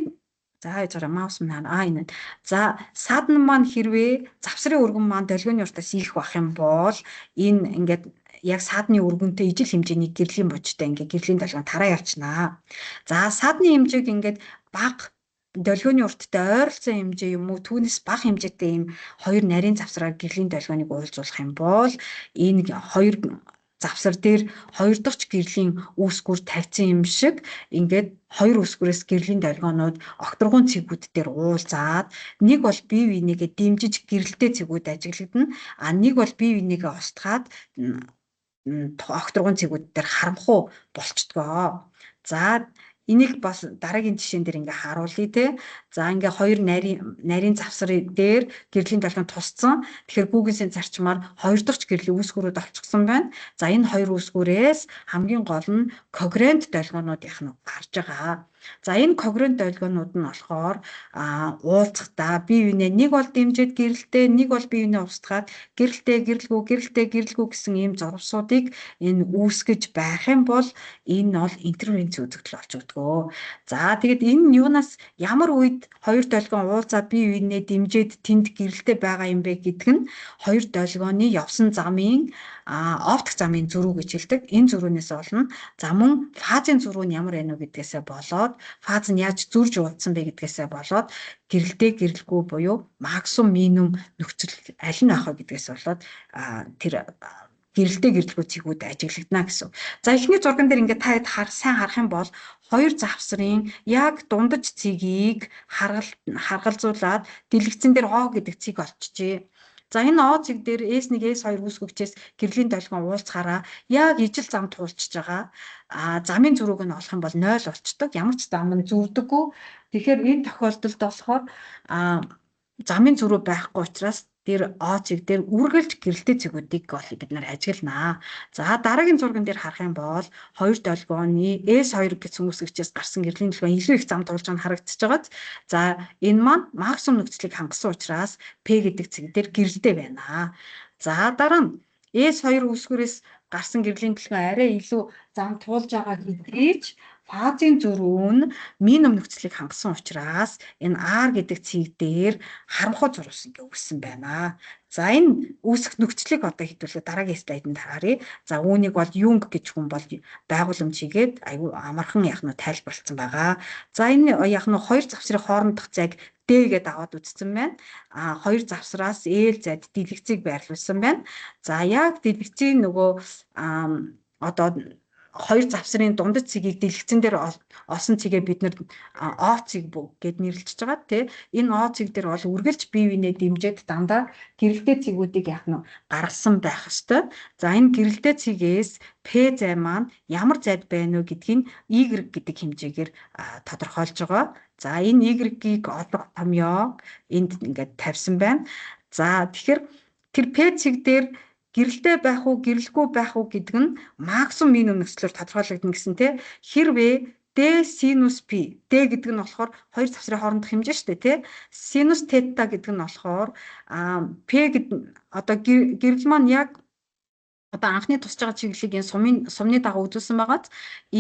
яажаараа маус маань энэ. За саадан маань хэрвээ завсрын өргөн маань долгионы уртаас их байх юм бол энэ ингээд яг саадны өргөнтэй ижил хэмжээний гэрлийн божтой ингээд гэрлийн долгион тараа явчихнаа. За саадны хэмжээг ингээд бага долгионы урттай ойролцоо хэмжээ юм уу түүнээс бага хэмжээтэй юм хоёр нарийн завсраар гэрлийн долгионыг уулзуулах юм бол энэ хоёр завсар дээр хоёр дахь гэрлийн үүсгүүр тавьсан юм шиг ингээд хоёр үүсгүүрээс гэрлийн долгионууд окторгон цэгүүд дээр уулзаад нэг бол бие бинийгээ дэмжиж гэрэлтэй цэгүүд ажиглагдана а нэг бол бие бинийгээ устгаад окторгон цэгүүд дээр харамхуу болчдгоо. За энийг бас дараагийн жишээн дээр ингээ харуулъя те. За ингээ хоёр нарийн завсрын дээр гэрлийн долгион тусцсан. Тэгэхээр Google-ийн зарчмаар хоёр дахь гэрлийн үүсгүүрүүд олчихсон байна. За энэ хоёр үүсгүүрээс хамгийн гол нь когерент долгионууд яах нь гарч байгаа. За энэ когерент долгионууд нь болохоор уулзахдаа бие биенээ нэг бол дэмжиж гэрэлтэй, нэг бол бие биенээ устгаад гэрэлтэй гэсэн ийм зурвсуудыг энэ үүсгэж байх юм бол энэ бол интервенц үзэгдэл болж өгдөгөө. За тэгэд энэ юунаас ямар үед хоёр долгион уулзаад бие биенээ дэмжиж тэнд гэрэлтэй байгаа юм бэ гэдэг нь хоёр долгионы явсан замын оптик замын зөрүү гэж хэлдэг. Энэ зөрүүнээс болно. За мөн фазын зөрүү нь ямар байна вэ гэдгээсээ болоод фаз нь яаж зурж уулзсан бэ гэдгээсээ болоод гэрэлтэй гэрэлгүй буюу максимум минимум нөхцөл аль нь авах гэдгээс болоод тэр гэрэлтэй гэрэлгүй цэгүүд ажиглагдана гэсэн. За эхний зурган дээр ингээд та сайн харах юм бол хоёр завсрын яг дундаж цэгийг харгалзуулаад дэлгэцэн дээр О гэдэг цэг олчжээ. За энэ О цэг дээр S1 S2 үүсгэгчээс гэрлийн долгион уулзахаараа яг ижил зам туулчихж байгаа. Замын зөрүүг нь олох юм бол 0 болчдөг. Ямар ч зам нь зүрдэггүй. Тэгэхээр энэ тохиолдолд болохоор замын зөрүү байхгүй учраас тэр О цэг дээр үргэлж гэрэлтэй цэгүүдийг бид нар ажигланаа. За дараагийн зурган дээр харах юм бол хоёр долгионы S2 гэсэн үүсгэгчээс гарсан гэрлийн долгион илүү их зам туулж байгаа нь харагдчихж байгаа. За энэ маань максимум нөхцөлийг хангасан учраас P гэдэг цэг дээр гэрэлтэй байна. За дараа нь S2 үүсгээрээс гарсан гэрлийн долгион арай илүү зам туулж байгаа гэдгийг фазын зөрүү нь минимум нөхцөлийг хангасан учраас энэ R гэдэг цэг дээр харамхуй зурвас ингээ үүссэн байна. За энэ үүсэх нөхцөлийг одоо хэдүүлээ дараагийн слайданд харъя. За үүнийг бол Юнг гэж хүн бол байгууламж хийгээд аюу амархан тайлбарлсан байгаа. За энэ хоёр завсрын хоорондох зайг D гэдээ аваад үзсэн байна. Хоёр завсраас L зайд дэлгэцийг байрлуулсан байна. За яг дэлгэцийн нөгөө одоо хоёр завсрын дундаж цэгийг дэлгэцэн дээр олсон цэгээ бид нэр О цэг гэд нэрлэж байгаа тий. Энэ О цэг дээр бол үргэлж бие биенээ дэмжиж дандаа гэрэлтэй цэгүүдийг гаргасан байх ёстой. За энэ гэрэлтэй цэгээс P зай маань ямар зайд байна вэ гэдгийг Y гэдэг хэмжээгээр тодорхойлж байгаа. За энэ Y-ийг олох томьёо энд ингээд тавьсан байна. За тэгэхээр тэр P цэг дээр гэрэлтэй байх уу, гэрэлгүй байх уу гэдэг нь максимум минимум нөхцлөөр тодорхойлогдно гэсэн тий. Хэрвээ D синус P, D гэдэг нь болохоор хоёр завсрын хоорондох хэмжээ шүү дээ тий. Синус тета гэдэг нь болохоор P гэдэг одоо гэрэл маань яг одоо анхны тусч байгаа чиглэлийг энэ сумны дагуу үзүүлсэн байгаад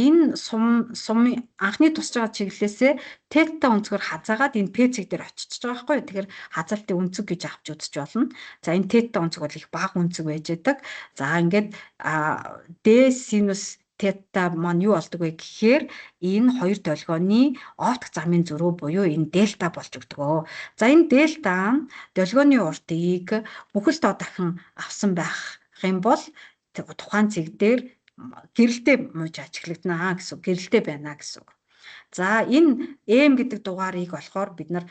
энэ сумын анхны тусч байгаа чиглэлээсээ тета өнцгөр хазаагаад энэ P цэг дээр очиж байгаа байхгүй юу. Тэгэхээр хазаалтын өнцөг гэж авч үзэж болно. За энэ тета өнцөг бол их бага өнцөг байж байдаг. За ингээд D синус тета маань юу болдог вэ гэхээр энэ хоёр долгионы оптик замын зөрүү буюу энэ дельта болж өгдөг. За энэ дельта нь долгионы уртыг бүхэл тоо дахин авсан байх юм бол тухайн цэг дээр гэрэлтэй мууж ажиглагдана гэсэн, гэрэлтэй байна гэсэн. За энэ M гэдэг дугаарыг болохоор бид нар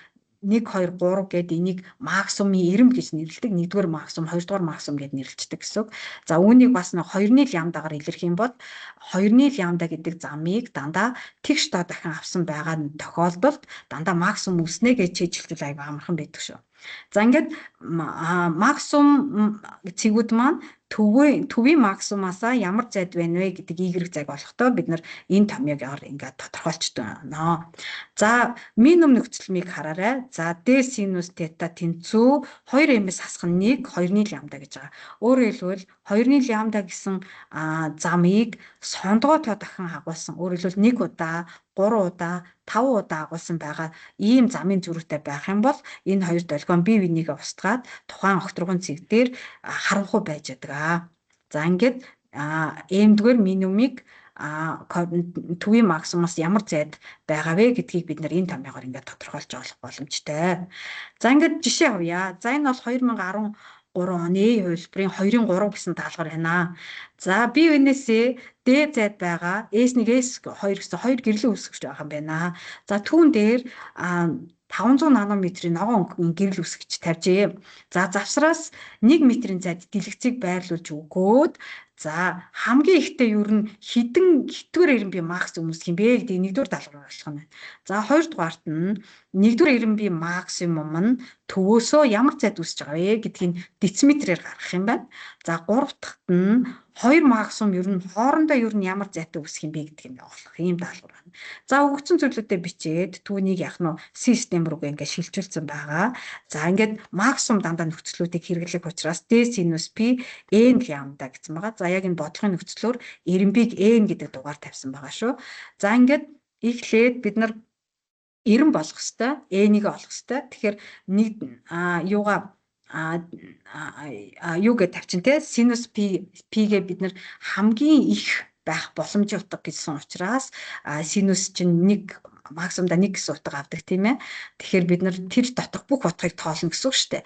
1 2 3 гэдэг энийг максимумын ирэм гэж нэрлэдэг. 1-р максимум, 2-р максимум гэж нэрлэдэг гэсэн. За үүнийг бас 2-ны лямдагаар илэрхийлэх юм бол 2-ны лямда гэдэг замыг дандаа тэгш доо дахин авсан байгаа тохиолдолд дандаа максимум үснэ гэж чийжилтэл аяга амархан байдаг шүү. За ингээд максимум цэгүүд маань төвийн максимумаасаа ямар зайд байна вэ гэдэг Y зайг олохдоо бид нар энэ томьёогоор ингээд тодорхойлчтой байна. За минимум нөхцөлмийг хараарай. За D синус тета тэнцүү 2m-с хасах нь 2-ны лямда гэж байгаа. Өөрөөр хэлбэл 2-ны лямда гэсэн замыг сондгоо тоо дахин агуулсан. Өөрөөр хэлбэл 1 удаа 3 удаа 5 удаа агуулсан байгаа ийм замын зөрүүтэй байх юм бол энэ хоёр долгион бие бинийгээ устгаад тухайн огторгон цэг дээр харанхуй байж байгаа. За ингээд M-дгээр минимумыг төвийн максимумаас ямар зайд байгаа вэ гэдгийг бид энэ томьёогоор ингээд тодорхойлж олох боломжтой. За ингээд жишээ авъя. За энэ бол 2013 оны хувилбарын 2-3 гэсэн даалгавар байна. За бие биенээсээ D зайд байгаа S1 S2 гэсэн хоёр гэрлийн үсгэж байгаа юм байна. За түүн дээр 500 нанометрийн ногоон өнгөний гэрэл үсгэж тавьжээ. За завсраас 1 метрийн зайд дэлгэцийг байрлуулж өгөөд За хамгийн ихтэй ер нь хитгээр эренбий максимум үүсэх юм бэ гэдэг нэгдүгээр даалгавар болох нь байна. За хоёрдугаарт нь нэгдүгээр эренбий максимум нь төвөөсөө ямар зайд үүсэж байгаа вэ гэдгийг дециметрээр гаргах юм байна. За гурав дахьт нь хоёр максимум ер нь хоорондоо ер нь ямар зайтай үүсэх юм бэ гэдгийг олох ийм даалгавар байна. За өгсөн зүйлүүдэд бичээд түүнийг яг нь систем рүү ингээд шилжүүлсэн байгаа. За ингээд максимум дандаа нөхцлүүдийг хэрэглэх учраас D синус P n лямбда гэсэн байгаа. За яг энэ бодлогын нөхцлөөр эренбийг n гэдэг дугаар тавьсан байгаа шүү. За ингээд эхлээд бид нар эрен болох хэвээр n-ийг олох хэвээр. Тэгэхээр нэг юугаа юу гэж тавьчин те синус p-гээ бид нар хамгийн их байх боломжийн утга гэсэн учраас синус чинь максимумда 1 гэсэн утга авдаг тийм ээ. Тэгэхээр бид нар тэр доторх бүх утгыг тоолно гэсэн үг шүү дээ.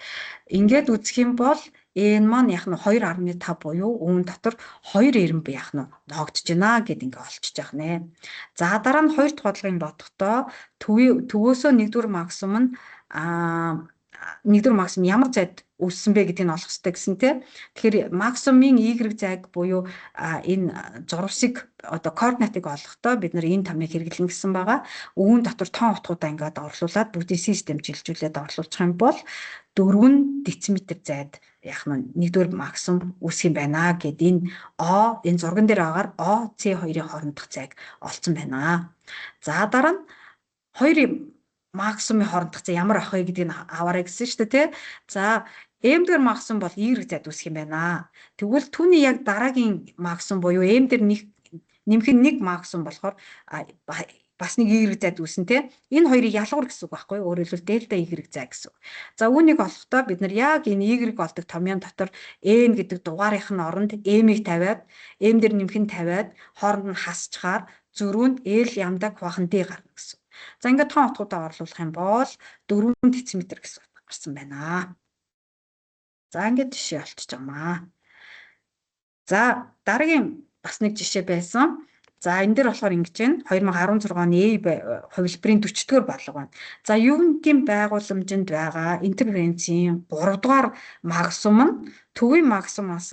Ингээд үзэх юм бол n маань яг нь 2.5 буюу үүн дотор 2 эренбий яг нь ногдож байна гэд ингээ олчиж яах нэ. За дараа нь хоёр дахь бодлогын бодохдоо төвөөсөө нэгдүгээр максимум ямар зайд үүссэн бэ гэдгийг олох хэрэгтэй гэсэн тийм. Тэгэхээр максимумын y зайг буюу энэ зурвасыг одоо координатыг олохдоо бид нар энэ томыг хэрэглэн гэсэн байгаа. Үүн дотор тоон утгуудаа ингээд орлуулад бүгдийг системд шилжүүлээд орлуулчих юм бол 4 дециметр зайд яг нь нэгдүгээр максимум үүсэх юм байна гэд энэ зурган дээр агаар O C2-ийн хоорондох зайг олцсон байна. За дараа нь хоёрын максимумын хоорондох зай ямар ах вэ гэдгийг аваарай гэсэн шүү дээ тий. За m-ээр максимум бол y зайд үүсэх юм байна. Тэгвэл түүний яг дараагийн максимум буюу m-ээр нэмэх нь 1 максимум болохоор бас нэг y зайд үүснэ тий. Энэ хоёрыг ялгуур гэсэн үг байхгүй юу? Өөрөөр хэлбэл дельта y зай гэсэн үг. За үүнийг олохдоо бид нар яг энэ y олдог томьёон дотор n гэдэг дугаарынх нь оронд m-ийг тавиад m дээр нэмэх нь тавиад хооронд нь хасчаар зөрүүнд l лямбда хувахан d гарна гэсэн. За ингээд тоон утгуудаа орлуулах юм бол 4 дециметр гэсэн утга гарсан байна. За ингээд жишээ олчиж байгаамаа. За дараагийн бас нэг жишээ байсан. За энэ дээр болохоор ингэж байна. 2016 оны хувилбарын 40-р бодлого байна. За юундийн байгууламжинд байгаа интерференцийн 3 дугаар максимум нь төвийн максимумаас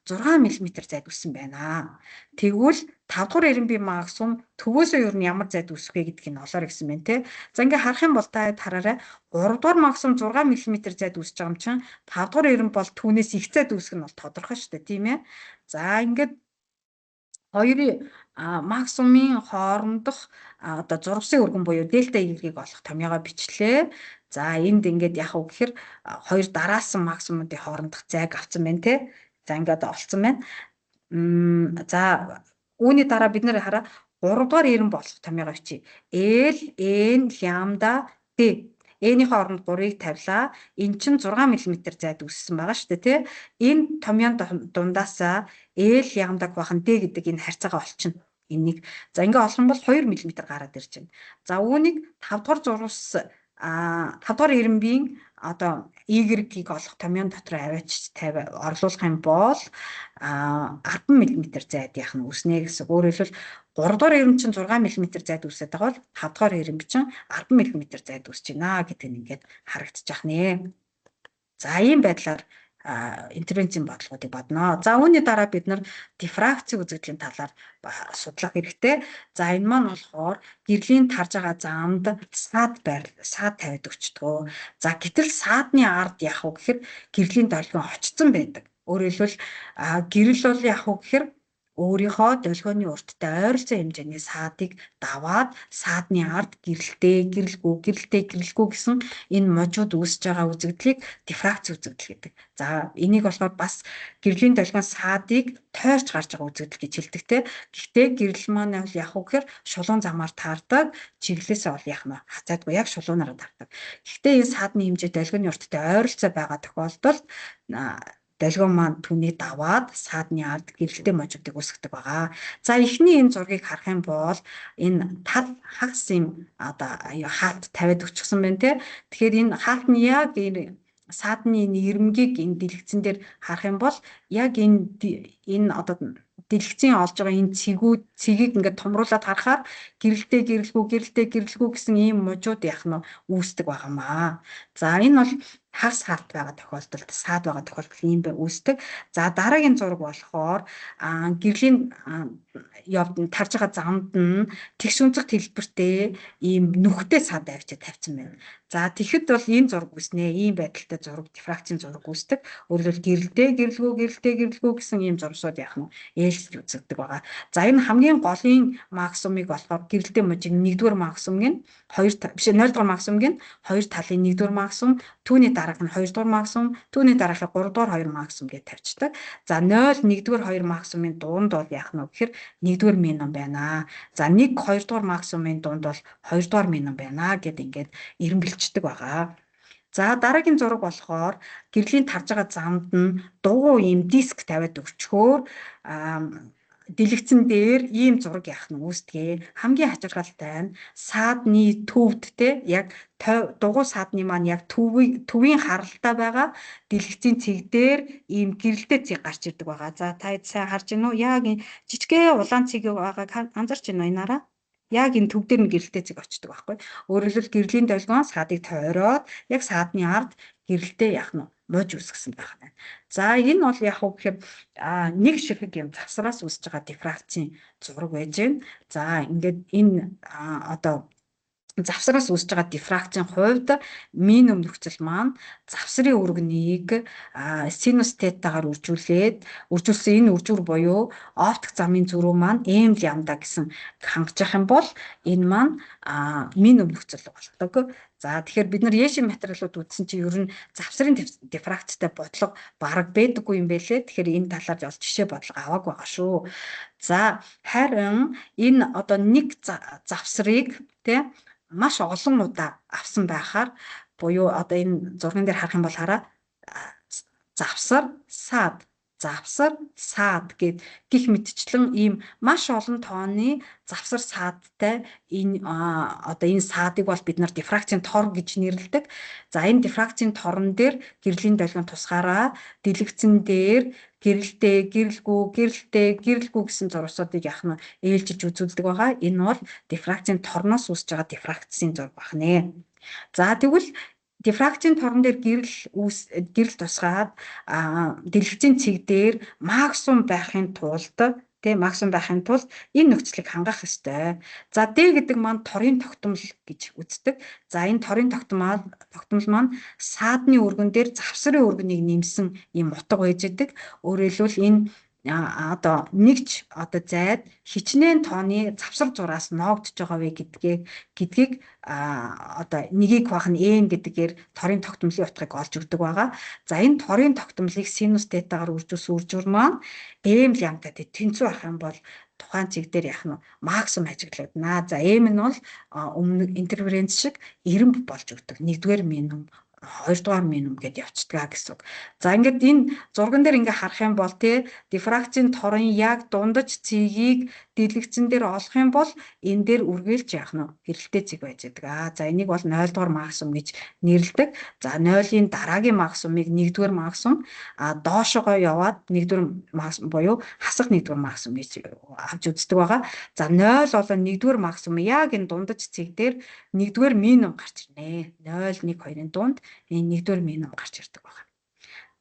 6 мм зайд үүссэн байна. Тэгвэл 5 дугаар эренбий максимум төвөөсөө ер нь ямар зайд үүсэх вэ гэдгийг нь олоорой гэсэн байна те. За ингээ харах юм бол та хараарай 3 дугаар максимум 6 мм зайд үүсэж байгаа юм чинь 5 дугаар эрен бол түүнээс их зайд үүсэх нь бол тодорхой шүү дээ тийм ээ. За ингээд хоёрын максимумын хоорондох одоо зурвасын өргөн буюу дельта y-ийг олох томьёогоо бичлээ. За энд ингээд яах вэ гэхээр хоёр дараасан максимумын хоорондох зайг авсан байна те. За ингээд олцсон байна. За үүний дараа бид нэр хараа 3 дугаар эрен болох томьёогоо бичиж L n лямбда d n-ийн хооронд 3-ыг тавилаа. Эн чинь 6 мм зайд үүссэн байгаа шүү дээ тий. Энэ томьёон дундаасаа L лямбдаг бахан d гэдэг энэ харьцаагаа олчихно. Энийг. За ингээ олох юм бол 2 мм гараад ирж байна. За үүнийг 5 дугаар зурвас 5 дугаар эренбийн одоо y-ийг олох томьёон дотор аваач орлуулах юм бол 10 мм зайд яах нь үүснэ гэсэн. Өөрөөр хэлбэл 3 дугаар эрен чинь 6 мм зайд үүсээд байгаа бол 5 дугаар эрен чинь 10 мм зайд үүсэж байна гэдэг нь ингээд харагдаж байна нэ. За ийм байдлаар интервенцийн бодлогуудыг бодно. За үүний дараа бид нар дифракцийн үзэгдлийн талаар судлах хэрэгтэй. За энэ маань болохоор гэрлийн тарж байгаа замд саад тавиад өчтгөө. За гэтэл саадны ард яах вэ гэхээр гэрлийн долгион очсон байдаг. Өөрөөр хэлбэл гэрэл бол яах вэ гэхээр өөрийнхөө долгионы урттай ойролцоо хэмжээний саадыг даваад саадны ард гэрэлгүй гэсэн энэ можууд үүсэж байгаа үзэгдлийг дифракц үзэгдэл гэдэг. За энийг болохоор бас гэрлийн долгион саадыг тойрч гарч байгаа үзэгдэл гэж хэлдэг те. Гэхдээ гэрэл маань бол яг уу гэхээр шулуун замаар таардаг, чиглэлээсээ бол яг нь хацаадгүй яг шулуунаараа таардаг. Гэхдээ энэ саадны хэмжээ долгионы урттай ойролцоо байгаа тохиолдолд долгион маань түүний даваад саадны ард гэрэлтэй можуудыг үүсгдэг байгаа. За эхний энэ зургийг харах юм бол энэ тал хагас юм одоо хаалт тавиад өчгсөн байна те. Тэгэхээр энэ хаалт нь яг энэ саадны энэ ирмэгийг энэ дэлгэцэн дээр харах юм бол яг энэ одоо дэлгэцийн олж байгаа энэ цэгийг ингээд томруулаад харахаар гэрэлтэй гэсэн ийм мужууд яах нь үүсдэг байгаамаа. За энэ бол хагас хаалт байгаа тохиолдолд саад байгаа тохиолдолд ийм үүсдэг. За дараагийн зураг болохоор гэрлийн тарж байгаа замд нь тэгш өнцөг хэлбэртэй ийм нүхтэй саад авчиж тавьсан байна. За тэгэхэд бол энэ зураг үүснэ. Ийм байдалтай зураг дифракцийн зураг үүсдэг. Өөрөлдөл гэрэлтэй гэсэн ийм зурсууд яах нь ээлжиж үзэгдэг байгаа. За энэ хамгийн голын максимумыг болохоор гэрэлтэй мужийн 1-р максимумыг 0-р максимумыг 2 талын 1-р максимум, түүний дараах нь 2-р максимум, түүний дараах нь 3-р 2 максимум гэж тавьчихдаг. За 0 1-р 2 максимумын дунд бол яах нь гэхээр 1-р минимум байна. За 1 2-р максимумын дунд бол 2-р минимум байна гэд ингээд эренбэлчдэг байгаа. За дараагийн зураг болохоор гэрлийн тарж байгаа замд нь дугуй ийм диск тавиад өгчхөөр дэлгэцэн дээр ийм зураг яах нь үүсдэг. Хамгийн хачирхалтай нь саадны төвд те яг дугуй саадны маань яг төвийн харалтай байгаа дэлгэцийн цэг дээр ийм гэрэлтэй цэг гарч ирдэг байгаа. За та сайн харж байна уу? Яг энэ жижигхэн улаан цэг байгааг анзарч байна уу энаараа? Яг энэ төв дээр нь гэрэлтэй цэг очдог байхгүй. Өөрөлдөл гэрлийн долгион саадыг тойроод яг саадны ард гэрэлтэй яах нь мууж үсгэсэн байх нь. За энэ бол яг уу гэхээр нэг шиг юм завсраас үүсэж байгаа дифракцийн зураг байж байна. За ингээд энэ одоо завсраас үүсэж байгаа дифракцийн хувьд минимум нөхцөл маань завсрын өргөнийг синус тетагаар үржүүлсэн энэ үржүүр буюу оптик замын зөрүү маань m лямбда гэсэн хангаж явах юм бол энэ маань минимум нөхцөл болдог. За тэгэхээр бид нар Есийн материалууд үзсэн чинь ер нь завсрын дифракцтай бодлого бараг байдаггүй юм байлээ. Тэгэхээр энэ талаар бол жишээ бодлого аваагүй байгаа шүү. За харин энэ одоо нэг завсрыг тийм маш олон удаа авсан байхаар буюу одоо энэ зурган дээр харах юм бол хараа завсар саад гэх мэтчлэн ийм маш олон тооны завсар саадтай энэ одоо энэ саадыг бол бид нар дифракцийн тор гэж нэрлэдэг. За энэ дифракцийн торон дээр гэрлийн долгион тусгаараа дэлгэцэн дээр гэрэлтэй гэсэн зурсуудыг яах нь ээлжиж үзүүлдэг байгаа. Энэ бол дифракцийн торноос үүсэж байгаа дифракцийн зураг байна. За тэгвэл дифракцийн торон дээр гэрэл тусгаад дэлгэцийн цэг дээр максимум байхын тулд энэ нөхцөлийг хангах ёстой. За D гэдэг маань торын тогтмол гэж үздэг. За энэ торын тогтмол маань саадны өргөн дээр завсрын өргөнийг нэмсэн юм утга байж идэг. Өөрөөр хэлбэл энэ одоо нэгч одоо зайд хичнээн тооны завсар зураас ноогдож байгаа вэ гэдгийг одоо нэгийг баах нь n гэдгээр торын тогтмолын утгыг олж өгдөг байгаа. За энэ торын тогтмолыг синус тетагаар үржүүлсэн үржүүр маань m лямбдад тэнцүү ах юм бол тухайн цэг дээр яах нь максимум ажиглагдана. За m нь бол өмнө интерференц шиг эренб болж өгдөг. 1-р минимум 2-р минимум гэдээ явцдгаа гэсэн үг. За ингээд энэ зурган дээр ингээ харах юм бол дифракцийн торын яг дундаж цэгийг дэлгэцэн дээр олох юм бол энэ дээр үргэлж яах нь гэрэлтэй цэг байж байгаа. За энийг бол 0-р максимум гэж нэрлэдэг. За 0-ийн дараагийн максимумыг 1-р максимум доошогоо яваад 1-р максимум буюу хасах 1-р максимум гэж авч үздэг байгаа. За 0 болон 1-р максимум яг энэ дундаж цэг дээр 1-р минимум гарч ирнэ. 0 1 2-ын дунд энэ 1-р минимум гарч ирдэг байна.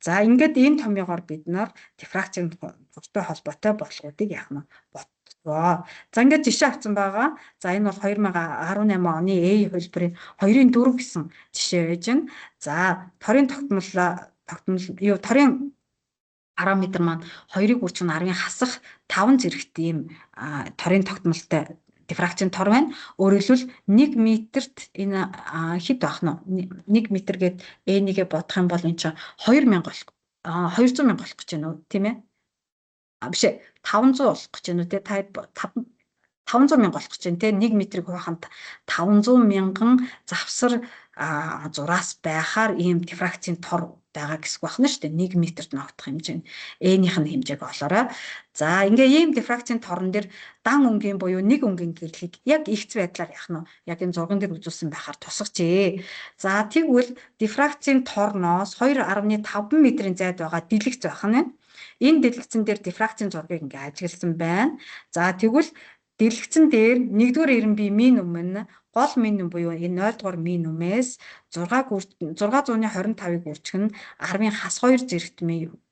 За ингээд энэ томьёогоор бид нар дифракцийн төвтэй холбоотой бодлогуудыг яах нь бодгоо. За ингээд жишээ авсан байгаа. За энэ бол 2018 оны A хөлбөрийн 2-4 гэсэн жишээ байж байна. За торын торын параметр маань 2-ыг үржих нь 10-ын хасах 5 зэрэгтэй юм торын тогтмолтой дифракцийн тор байна. Өөрөөр хэлбэл 1 метрт энэ хэд байх нь 1 метр гээд n-ийг бодох юм бол энэ чинь 200 мянга болох гэж байна уу, тийм ээ? Биш ээ, 500 болох гэж байна уу те? 500 мянга болох гэж байна те. 1 метрийг хувааханд 500 мянган завсар зураас байхаар ийм дифракцийн тор байгаа гэсэн үг байна шүү дээ. 1 метрт ногдох хэмжээ нь n-ийнх нь хэмжээг олоорой. За ингээ ийм дифракцийн торон дээр дан өнгийн буюу нэг өнгийн гэрлийг яг ихц байдлаар яах нь яг энэ зурган дээр үзүүлсэн байхаар тусгачээ. За тэгвэл дифракцийн торноос 2.5 метрийн зайд байгаа дэлгэц байх нь энэ дэлгэцэн дээр дифракцийн зургийг ингээ ажигласан байна. За тэгвэл дэлгэцэн дээр 1-р эрен бие мин өмнө гол мин буюу энэ 0-р мин өмнөөс 625-ыг үржих нь 10-ын хас 2 зэрэгт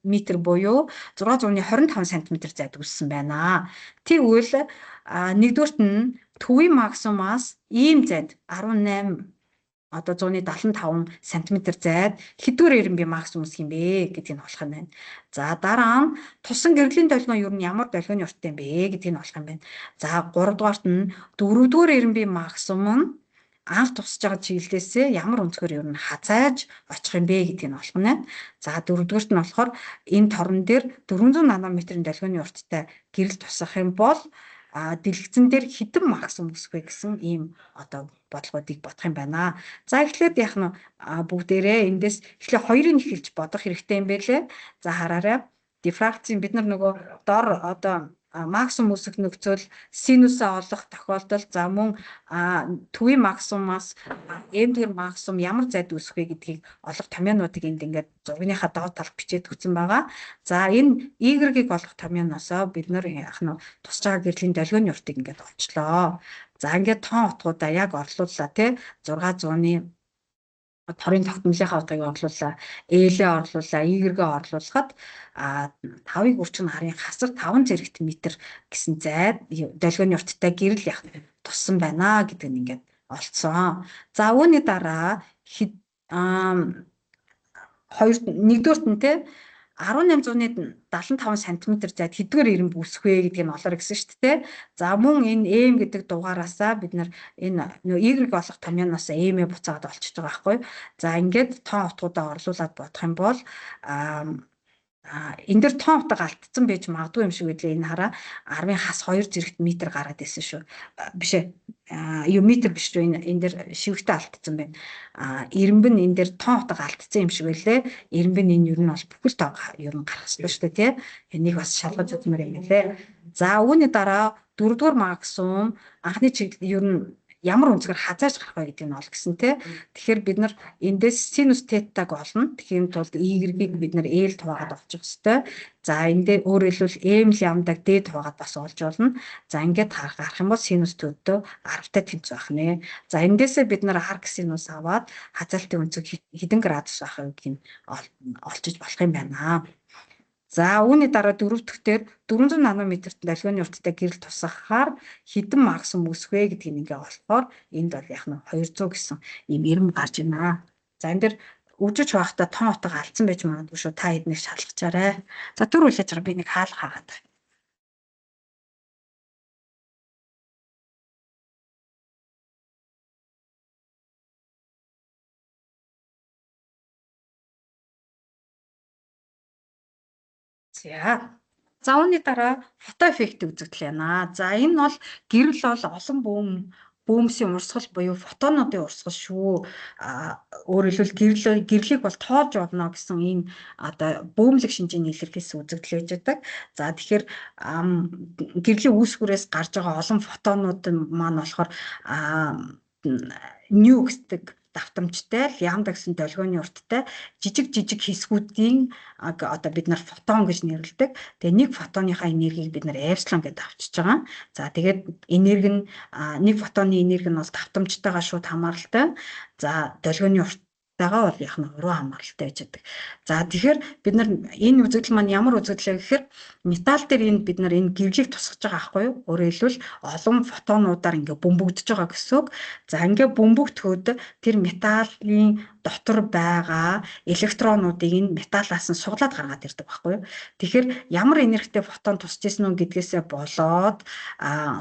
метр буюу 625 см зайд үүссэн байна. Тэгвэл 1-дүгээрт нь төвийн максимумаас ийм зайд 18 одоо 175 см зайд хэдвэр эрен бие максимум үсэх юм бэ гэдгийг нь олох юм байна. За дараа нь тусан гэрлийн долгион юу нь ямар долгионы урттай юм бэ гэдгийг нь олох юм байна. За 3-дугаарт нь 4-р эрен бие максимум нь анх тусаж байгаа чиглэлээсээ ямар өнцгөр юу нь хазааж очих юм бэ гэдгийг нь олох нь байна. За 4-дүгээрт нь болохоор энэ торон дээр 400 нанометрийн долгионы урттай гэрэл тусах юм бол дэлгэцэн дээр хэдэн максимум үсэх вэ гэсэн ийм одоо бодлогуудыг бодох юм байна. За эхлээд яг нь бүгдээрээ эндээс эхлээ 2-ыг эхэлж бодох хэрэгтэй юм байлээ. За хараарай. Дифракцийн бид нар нөгөө дор одоо максимум үсэх нөхцөл синусаа олох тохиолдолд за мөн төвийн максимумаас m-р максимум ямар зайд үсэх вэ гэдгийг олох томьёонуудыг энд ингээд зургийнхаа доод талд бичээд өгсөн байгаа. За энэ y-ийг олох томьёоноосоо бид нар яг нь тусч байгаа гэрлийн долгионы уртыг ингээд олчлоо. За ингээд тоон утгуудаа яг орлууллаа тий 600-ны торын тогтмолынхаа утгыг орлууллаа, L-ээ орлууллаа, Y-гээ орлуулахад 5-ыг үржих нь 10-ын хасар 5 зэрэгт метр гэсэн зайд долгионы урттай гэрэл яг туссан байна гэдэг нь ингээд олцсон. За үүний дараа 1-дүгээрт нь те 1875 см зайд хэдвэр эрен үүсэх вэ гэдгийг нь олоор гэсэн шүү дээ. За мөн энэ m гэдэг дугаараасаа бид нар энэ y олох томьёоноос m-ээ буцаагаад олчихж байгаа байхгүй. За ингээд тоон утгуудаа орлуулад бодох юм бол энэ дэр тоон утга алдсан байж магадгүй юм шиг үлээ. Энэ хараа 10-ын хас 2 зэрэгт метр гараад байсан шүү. Биш ээ. Юу метр биш шүү. Энэ дэр шивгтээ алдсан байна. Ирэмб нь энэ дэр тоон утга алдсан юм шиг үлээ. Ирэмб нь энэ юу нь бол бүхэл тоо юу нь гарах хэрэгтэй шүү дээ, тий. Энийг бас шалгаж үзмээр юм лээ. За үүний дараа 4-р максимум анхны чиглэл юу нь ямар өнцгөр хазааж гарах вэ гэдгийг нь ол гэсэн тий. Тэгэхээр бид нар эндээс синус тетаг олно. Тэгэхин тулд y-ийг бид нар l хуваагаад олчих хэвээр. За эндээ өөрөөр хэлбэл m лямдаг d хуваагаад бас олж болно. За ингээд гарах юм бол синус төдөө 10-тай тэнцүү байх нэ. За эндээсээ бид нар арк синус аваад хазаалтын өнцөг хэдэн градус байх вэ гэдгийг олчиж болох юм байна. За үүний дараа 4-р 400 нанометрт долгионы урттай гэрэл тусахаар хэдэн максимум үсэх вэ гэдгийг ингээ олохоор энд бол яг нь 200 гэсэн ийм эрэм гарч байна. За энэ дэр үжиж байхдаа тоон утга алдсан байж магадгүй шүү. Та эднийг шалгачаарай. За түр үлээж байгаа би нэг хаалга хаагаад. За үүний дараа фото эффект үзэгдэл байна. За энэ бол гэрэл бол олон бөөмсийн урсгал буюу фотонуудын урсгал шүү. Өөрөөр хэлбэл гэрлийг бол тоолж болно гэсэн энэ одоо бөөмлөг шинжээний илэрхийлсэн үзэгдэл байж байдаг. За тэгэхээр гэрлийн үүсгүүрээс гарч байгаа олон фотонууд маань болохоор нью гэдэг давтамжтай лямбда гэсэн долгионы урттай жижиг хэсгүүдийн одоо бид нар фотон гэж нэрлэдэг. Тэгээ нэг фотоныхаа энергийг бид нар эпсилон гэж авчиж байгаа. За тэгээд энерги нь нэг фотоны энерги нь бол давтамжтайгаа шууд хамааралтай. За долгионы урттайгаа бол яг нь уруу хамааралтай байж байгаа. За тэгэхээр бид нар энэ үзэгдэл маань ямар үзэгдэл вэ гэхээр металл дээр энэ бид нар энэ гэрлийг тусгаж байгаа байхгүй юу? Өөрөөр хэлбэл олон фотонуудаар ингээ бөмбөгдөж байгаа гэсэн үг. За ингээ бөмбөгдөхөд тэр металлын дотор байгаа электронуудыг энэ металлаас нь суглаад гаргаад ирдэг байхгүй юу? Тэгэхээр ямар энергитэй фотон тусч ирсэн үү гэдгээсээ болоод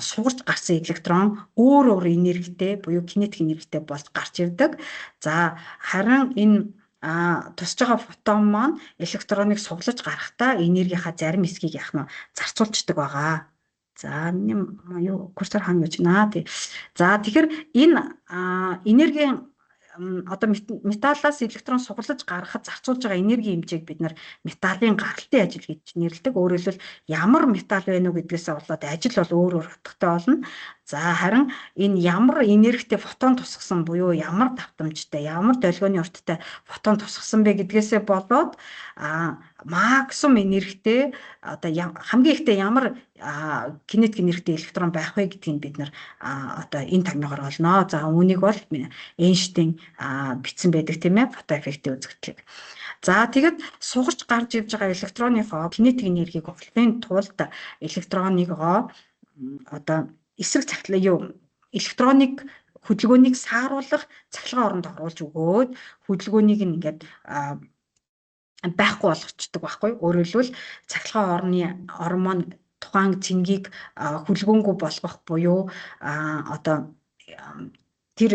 сугарч гарсан электрон өөр энергитэй буюу кинетик энергитэй болж гарч ирдэг. За харин энэ тусч байгаа фотон маань электроныг суглаж гарахдаа энергийнхаа зарим хэсгийг яг нь зарцуулждаг байгаа. За юу курсор хаана гэж наа тий. За тэгэхээр энэ энергийн одоо металлаас электрон суглаж гаргахад зарцуулж байгаа энерги хэмжээг бид нар металлын гаралтын ажил гэж нэрлэдэг. Өөрөөр хэлбэл ямар металл вэ нү гэдгээсээ болоод ажил бол өөр утгатай болно. За харин энэ ямар энергитэй фотон тусгасан буюу ямар давтамжтай, ямар долгионы урттай фотон тусгасан бэ гэдгээсээ болоод максимум энергитэй одоо хамгийн ихдээ ямар кинетик энергитэй электрон байх вэ гэдгийг бид нар одоо энэ томьёогоор олно. За үүнийг бол Эйнштейн бичсэн байдаг тийм ээ, фото эффектийн үзэгдлийг. За тэгэд сугарч гарч ивж байгаа электроныхоо кинетик энергийг олохын тулд электроныгоо одоо эсрэг цахилгаан электроныг хөдөлгөөнийг сааруулах цахилгаан оронд оруулж өгөөд хөдөлгөөнийг ингээд байхгүй болгочдөг байхгүй. Өөрөөр хэлбэл цахилгаан орны гормон тухайн цэнгийг хүлгээнгүй болгох буюу одоо тэр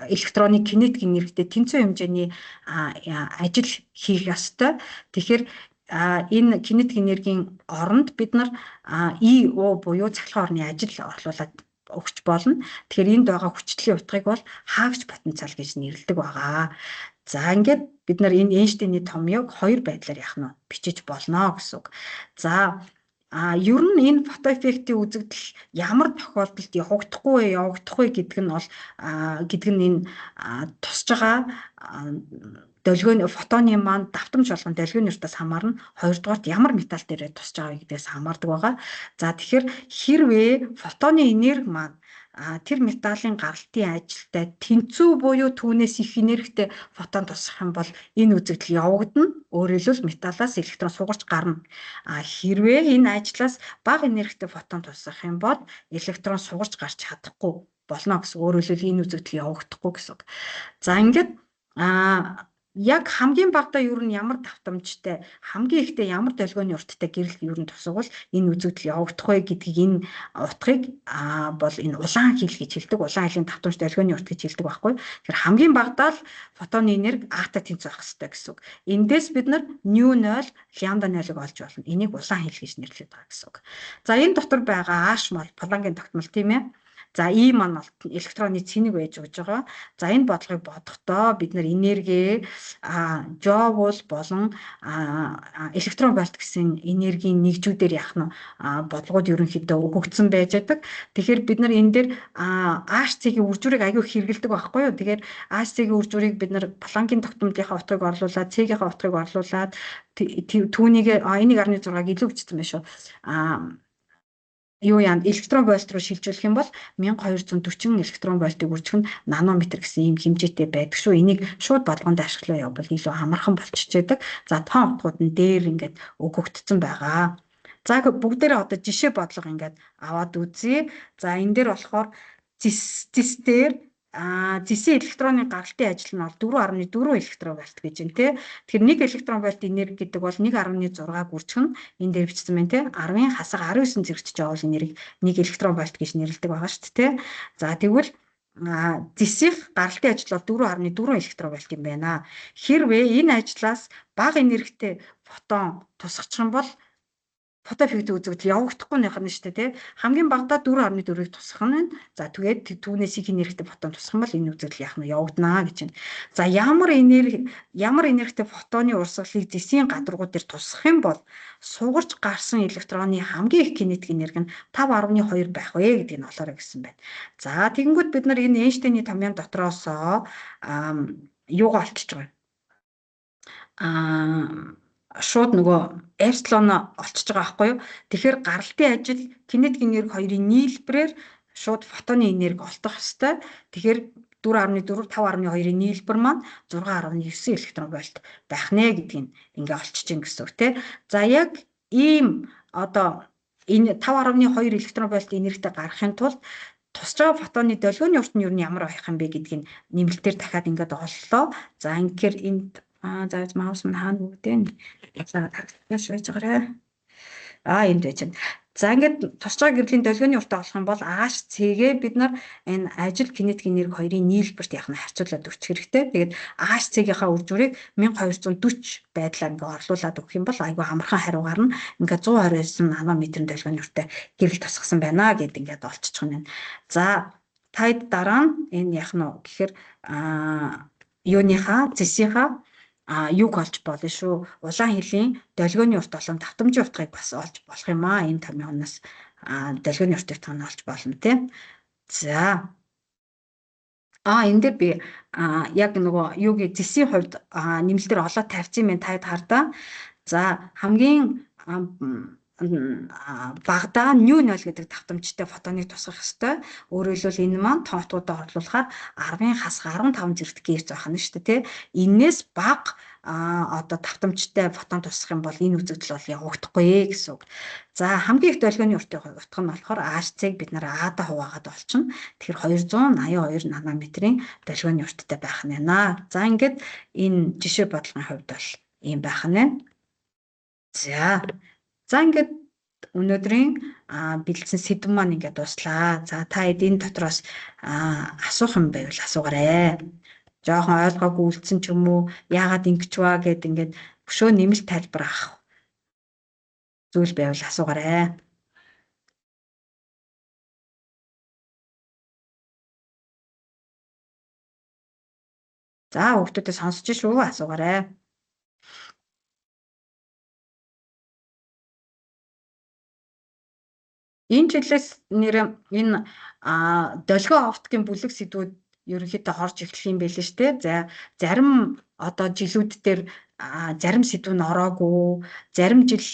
электроны кинетик энергитэй тэнцвэр хэмжээний ажил хийх ёстой. Тэгэхээр энэ кинетик энергийн оронд бид нар ИО буюу цахилгаан орны ажил орлуулад өгч болно. Тэгэхээр энд байгаа хүчтэлийн утгыг бол хаагч потенциал гэж нэрлэдэг байгаа. За ингээд бид нар энэ Эйнштейний томьёог хоёр байдлаар яах нь бичиж болно гэсэн үг. За ер нь энэ фото эффектийн үзэгдэл ямар тохиолдолд явагдах вэ гэдэг нь бол энэ тусж байгаа долгионы фотоны маань давтамж болгон долгионы уртаас хамаарна. Хоёрдугаарт ямар металл дээр тусж байгаа гэдгээс хамаардаг байгаа. За тэгэхээр хэрвээ фотоны энерги маань тэр металлын гаралтын ажилтай тэнцүү буюу түүнээс их энергитэй фотон тусах юм бол энэ үзэгдэл явагдана. Өөрөөр хэлбэл металлаас электрон сугарч гарна. Хэрвээ энэ ажлаас бага энергитэй фотон тусах юм бол электрон сугарч гарч чадахгүй болно гэсэн. Өөрөөр хэлбэл энэ үзэгдэл явагдахгүй гэсэн. За ингээд яг хамгийн багадаа ер нь ямар давтамжтай, хамгийн ихдээ ямар долгионы урттай гэрэл ер нь тусвал энэ үзэгдэл явагдах вэ гэдгийг энэ утгыг бол энэ улаан хил гэж хэлдэг. Улаан хилийн давтамж долгионы урт гэж хэлдэг байхгүй. Тэгэхээр хамгийн багадаа л фотоны энерги аатай тэнцвэр байх хэрэгтэй гэсэн үг. Эндээс бид нар ν0 лямбда 0-ыг олж болно. Энийг улаан хил гэж нэрлэдэг байгаа гэсэн үг. За энэ дотор байгаа H мал Планкийн тогтмол тийм ээ. За E маань бол электроны цэник байж өгж байгаа. За энэ бодлогыг бодохдоо бид нар энерги Joule болон электрон вольт гэсэн энергийн нэгжүүдээр яах нь бодлогууд ерөнхийдөө өгөгдсөн байж байдаг. Тэгэхээр бид нар энэ дээр HC-ийн үржүүрийг аягүй хэрэгэлдэг байхгүй юу? Тэгэхээр HC-ийн үржүүрийг бид нар Планкийн тогтмолынхаа утгыг орлуулад, C-ийн утгыг орлуулад түүнийг энийг 16-г илүү бичсэн байна шүү. Электрон вольт руу шилжүүлэх юм бол 1240 электрон вольтыг үржих нь нанометр гэсэн ийм хэмжээтэй байдаг шүү. Энийг шууд болгонд ашиглаа явбал илүү амархан болчихжээдэг. За тоон утгууд нь дээр ингээд өгөгдсөн байгаа. За бүгдээрээ одоо жишээ бодлого ингээд аваад үзье. За энэ дээр болохоор зис дээр зисийн электроны гаралтын ажил нь бол 4.4 электрон вольт гэж байна тий. Тэгэхээр 1 электрон вольт энерги гэдэг бол 1.6-г үржих нь энэ дээр бичсэн байна тий. 10-ын хасаг 19 зэрэгт жоул энерги 1 электрон вольт гэж нэрлэдэг байгаа шүү дээ тий. За тэгвэл зисийн гаралтын ажил бол 4.4 электрон вольт юм байна. Хэрвээ энэ ажлаас бага энергитэй фотон тусгачих юм бол фото эффектийн үзэгдэл явагдахгүй нэх нь шүү дээ тий. Хамгийн багадаа 4.4-ийг тусгах нь. За тэгээд түүнээс их энергитэй фотон тусгах юм бол энэ үзэгдэл яах нь явагдана гэж байна. За ямар энергитэй фотоны урсгалыг зисийн гадаргууд дээр тусгах юм бол сугарч гарсан электроны хамгийн их кинетик энерги нь 5.2 байх вэ гэдгийг нь олоорой гэсэн байна. За тэгэнгүүт бид нар энэ Эйнштейний томьёон дотроос юугаа олчиж байгаа. Шууд нөгөө эпсилон олчиж байгаа байхгүй юу? Тэгэхээр гаралтын ажил кинетик энерги хоёрын нийлбэрээр шууд фотоны энерги олдох ёстой. Тэгэхээр 4.4 5.2-ын нийлбэр маань 6.9 электрон вольт байх нэ гэдгийг ингээ олчиж гин гэсэн үг тий. За яг ийм одоо энэ 5.2 электрон вольт энергитэй гаргахын тулд тусч байгаа фотоны долгионы урт нь юу ямар байх юм бэ гэдгийг нэмэлтээр дахиад ингээд оллоо. За ингээд энд за маус маань хаана бүгдээ за тааш байж байгаарэ. Энд байж байна. За ингээд тусч байгаа гэрлийн долгионы уртаа олох юм бол HC-гээ бид нар энэ ажил кинетик энерги хоёрын нийлбэрт яах нь харьцуулаад өгчих хэрэгтэй. Тэгээд HC-гийнхаа үржүүрийг 1240 байдлаар ингээд орлуулад өгөх юм бол айгүй амархан хариу гарна. Ингээд 129 нанометрийн долгионы уртаа гэрэл тусгасан байна гэд ингээд олчихчих нь. За таад дараа нь энэ яах нь гэхээр юуныхаа зэсийнхаа юг олж болно шүү. Улаан хилийн долгионы урт болон давтамжийн утгыг бас олж болох юм аа. Энэ томьёоноос долгионы уртыг тань олж болно тийм. За энэ дээр би яг нөгөө юугийн зэсийн хувьд нэмэлтээр олоод тавьсан юм таад хардаа. За хамгийн багадаа new 0 гэдэг давтамжтай фотоныг тусгах ёстой. Өөрөөр хэлбэл энэ маань тоотуудаа орлуулахаар 10-ын хасах 15 зэрэгт гэрч байх нь шүү дээ, тий. Энээс бага одоо давтамжтай фотон тусгах юм бол энэ үзэгдэл бол явагдахгүй гэсэн үг. За хамгийн их долгионы уртын утга нь болохоор HC-г бид нэр А-да хуваагаад олчихно. Тэгэхээр 282 нанометрийн долгионы урттай байх нь байна. За ингээд энэ жишээ бодлогын хувьд бол ийм байх нь байна. За ингээд өнөөдрийн бэлдсэн сэдв маань ингээд дуслаа. За та энэ дотроос асуух юм байвал асуугаарай. Жохон ойлгоогүй үлдсэн ч юм уу, яагаад ингэж ба гэд ингээд өшөө нэмэлт тайлбар авах зүйл байвал асуугаарай. За хүүхдүүдэд сонсож шүү, асуугаарай. Энэ жилээс энэ долгион оптикийн бүлэг сэдвүүд ерөнхийдөө хорж эхлэх юм байл шүү дээ. За зарим одоо жилүүд дээр зарим сэдв нь ороогүй, зарим жил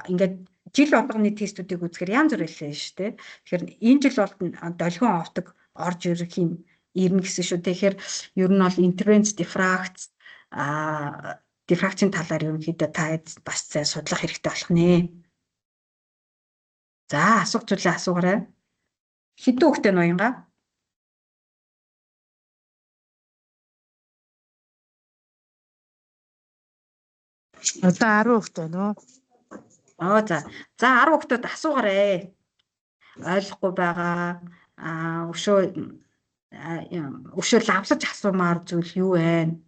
ингээд жил болгоны тестүүдийг үзэхээр янз бүр хэлсэн шүү дээ. Тэгэхээр энэ жил бол долгион оптик орж ирэх юм ирнэ гэсэн шүү. Тэгэхээр ер нь бол интерференц дифракцийн талаар ерөнхийдөө та бас сайн судлах хэрэгтэй болох нэ. За асуух зүйлээ асуугаарай. Хэдэн хүүхдээ ноёнгаа? Одоо 10 хүүхдээ байна уу? За 10 хүүхдүүд асуугаарай. Ойлгохгүй байгаа өшөө лавлаж асуумаар зүйл юу вэ?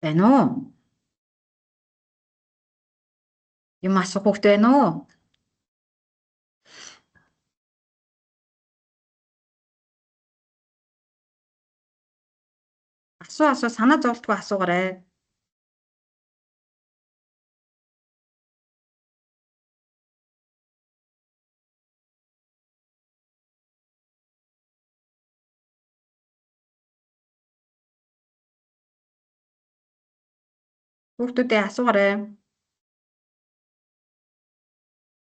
Байна уу? Юм асуух хүүхдээ байна уу? Асуу санаа зовлтгүй асуугаарай. Хүүхдүүдээ асуугаарай.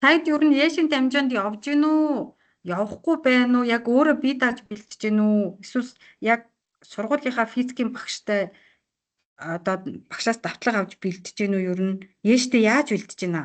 Танд ер нь яшин дамжаанд явж гин үү? Явахгүй байна уу? Яг өөрөө бие дааж бэлтэж гин үү? Эсвэл яг сургуулийнхаа физикийн багштай одоо багшаас давтлага авч бэлтэж гин үү? Ер нь яштэй яаж бэлтэж гинэ?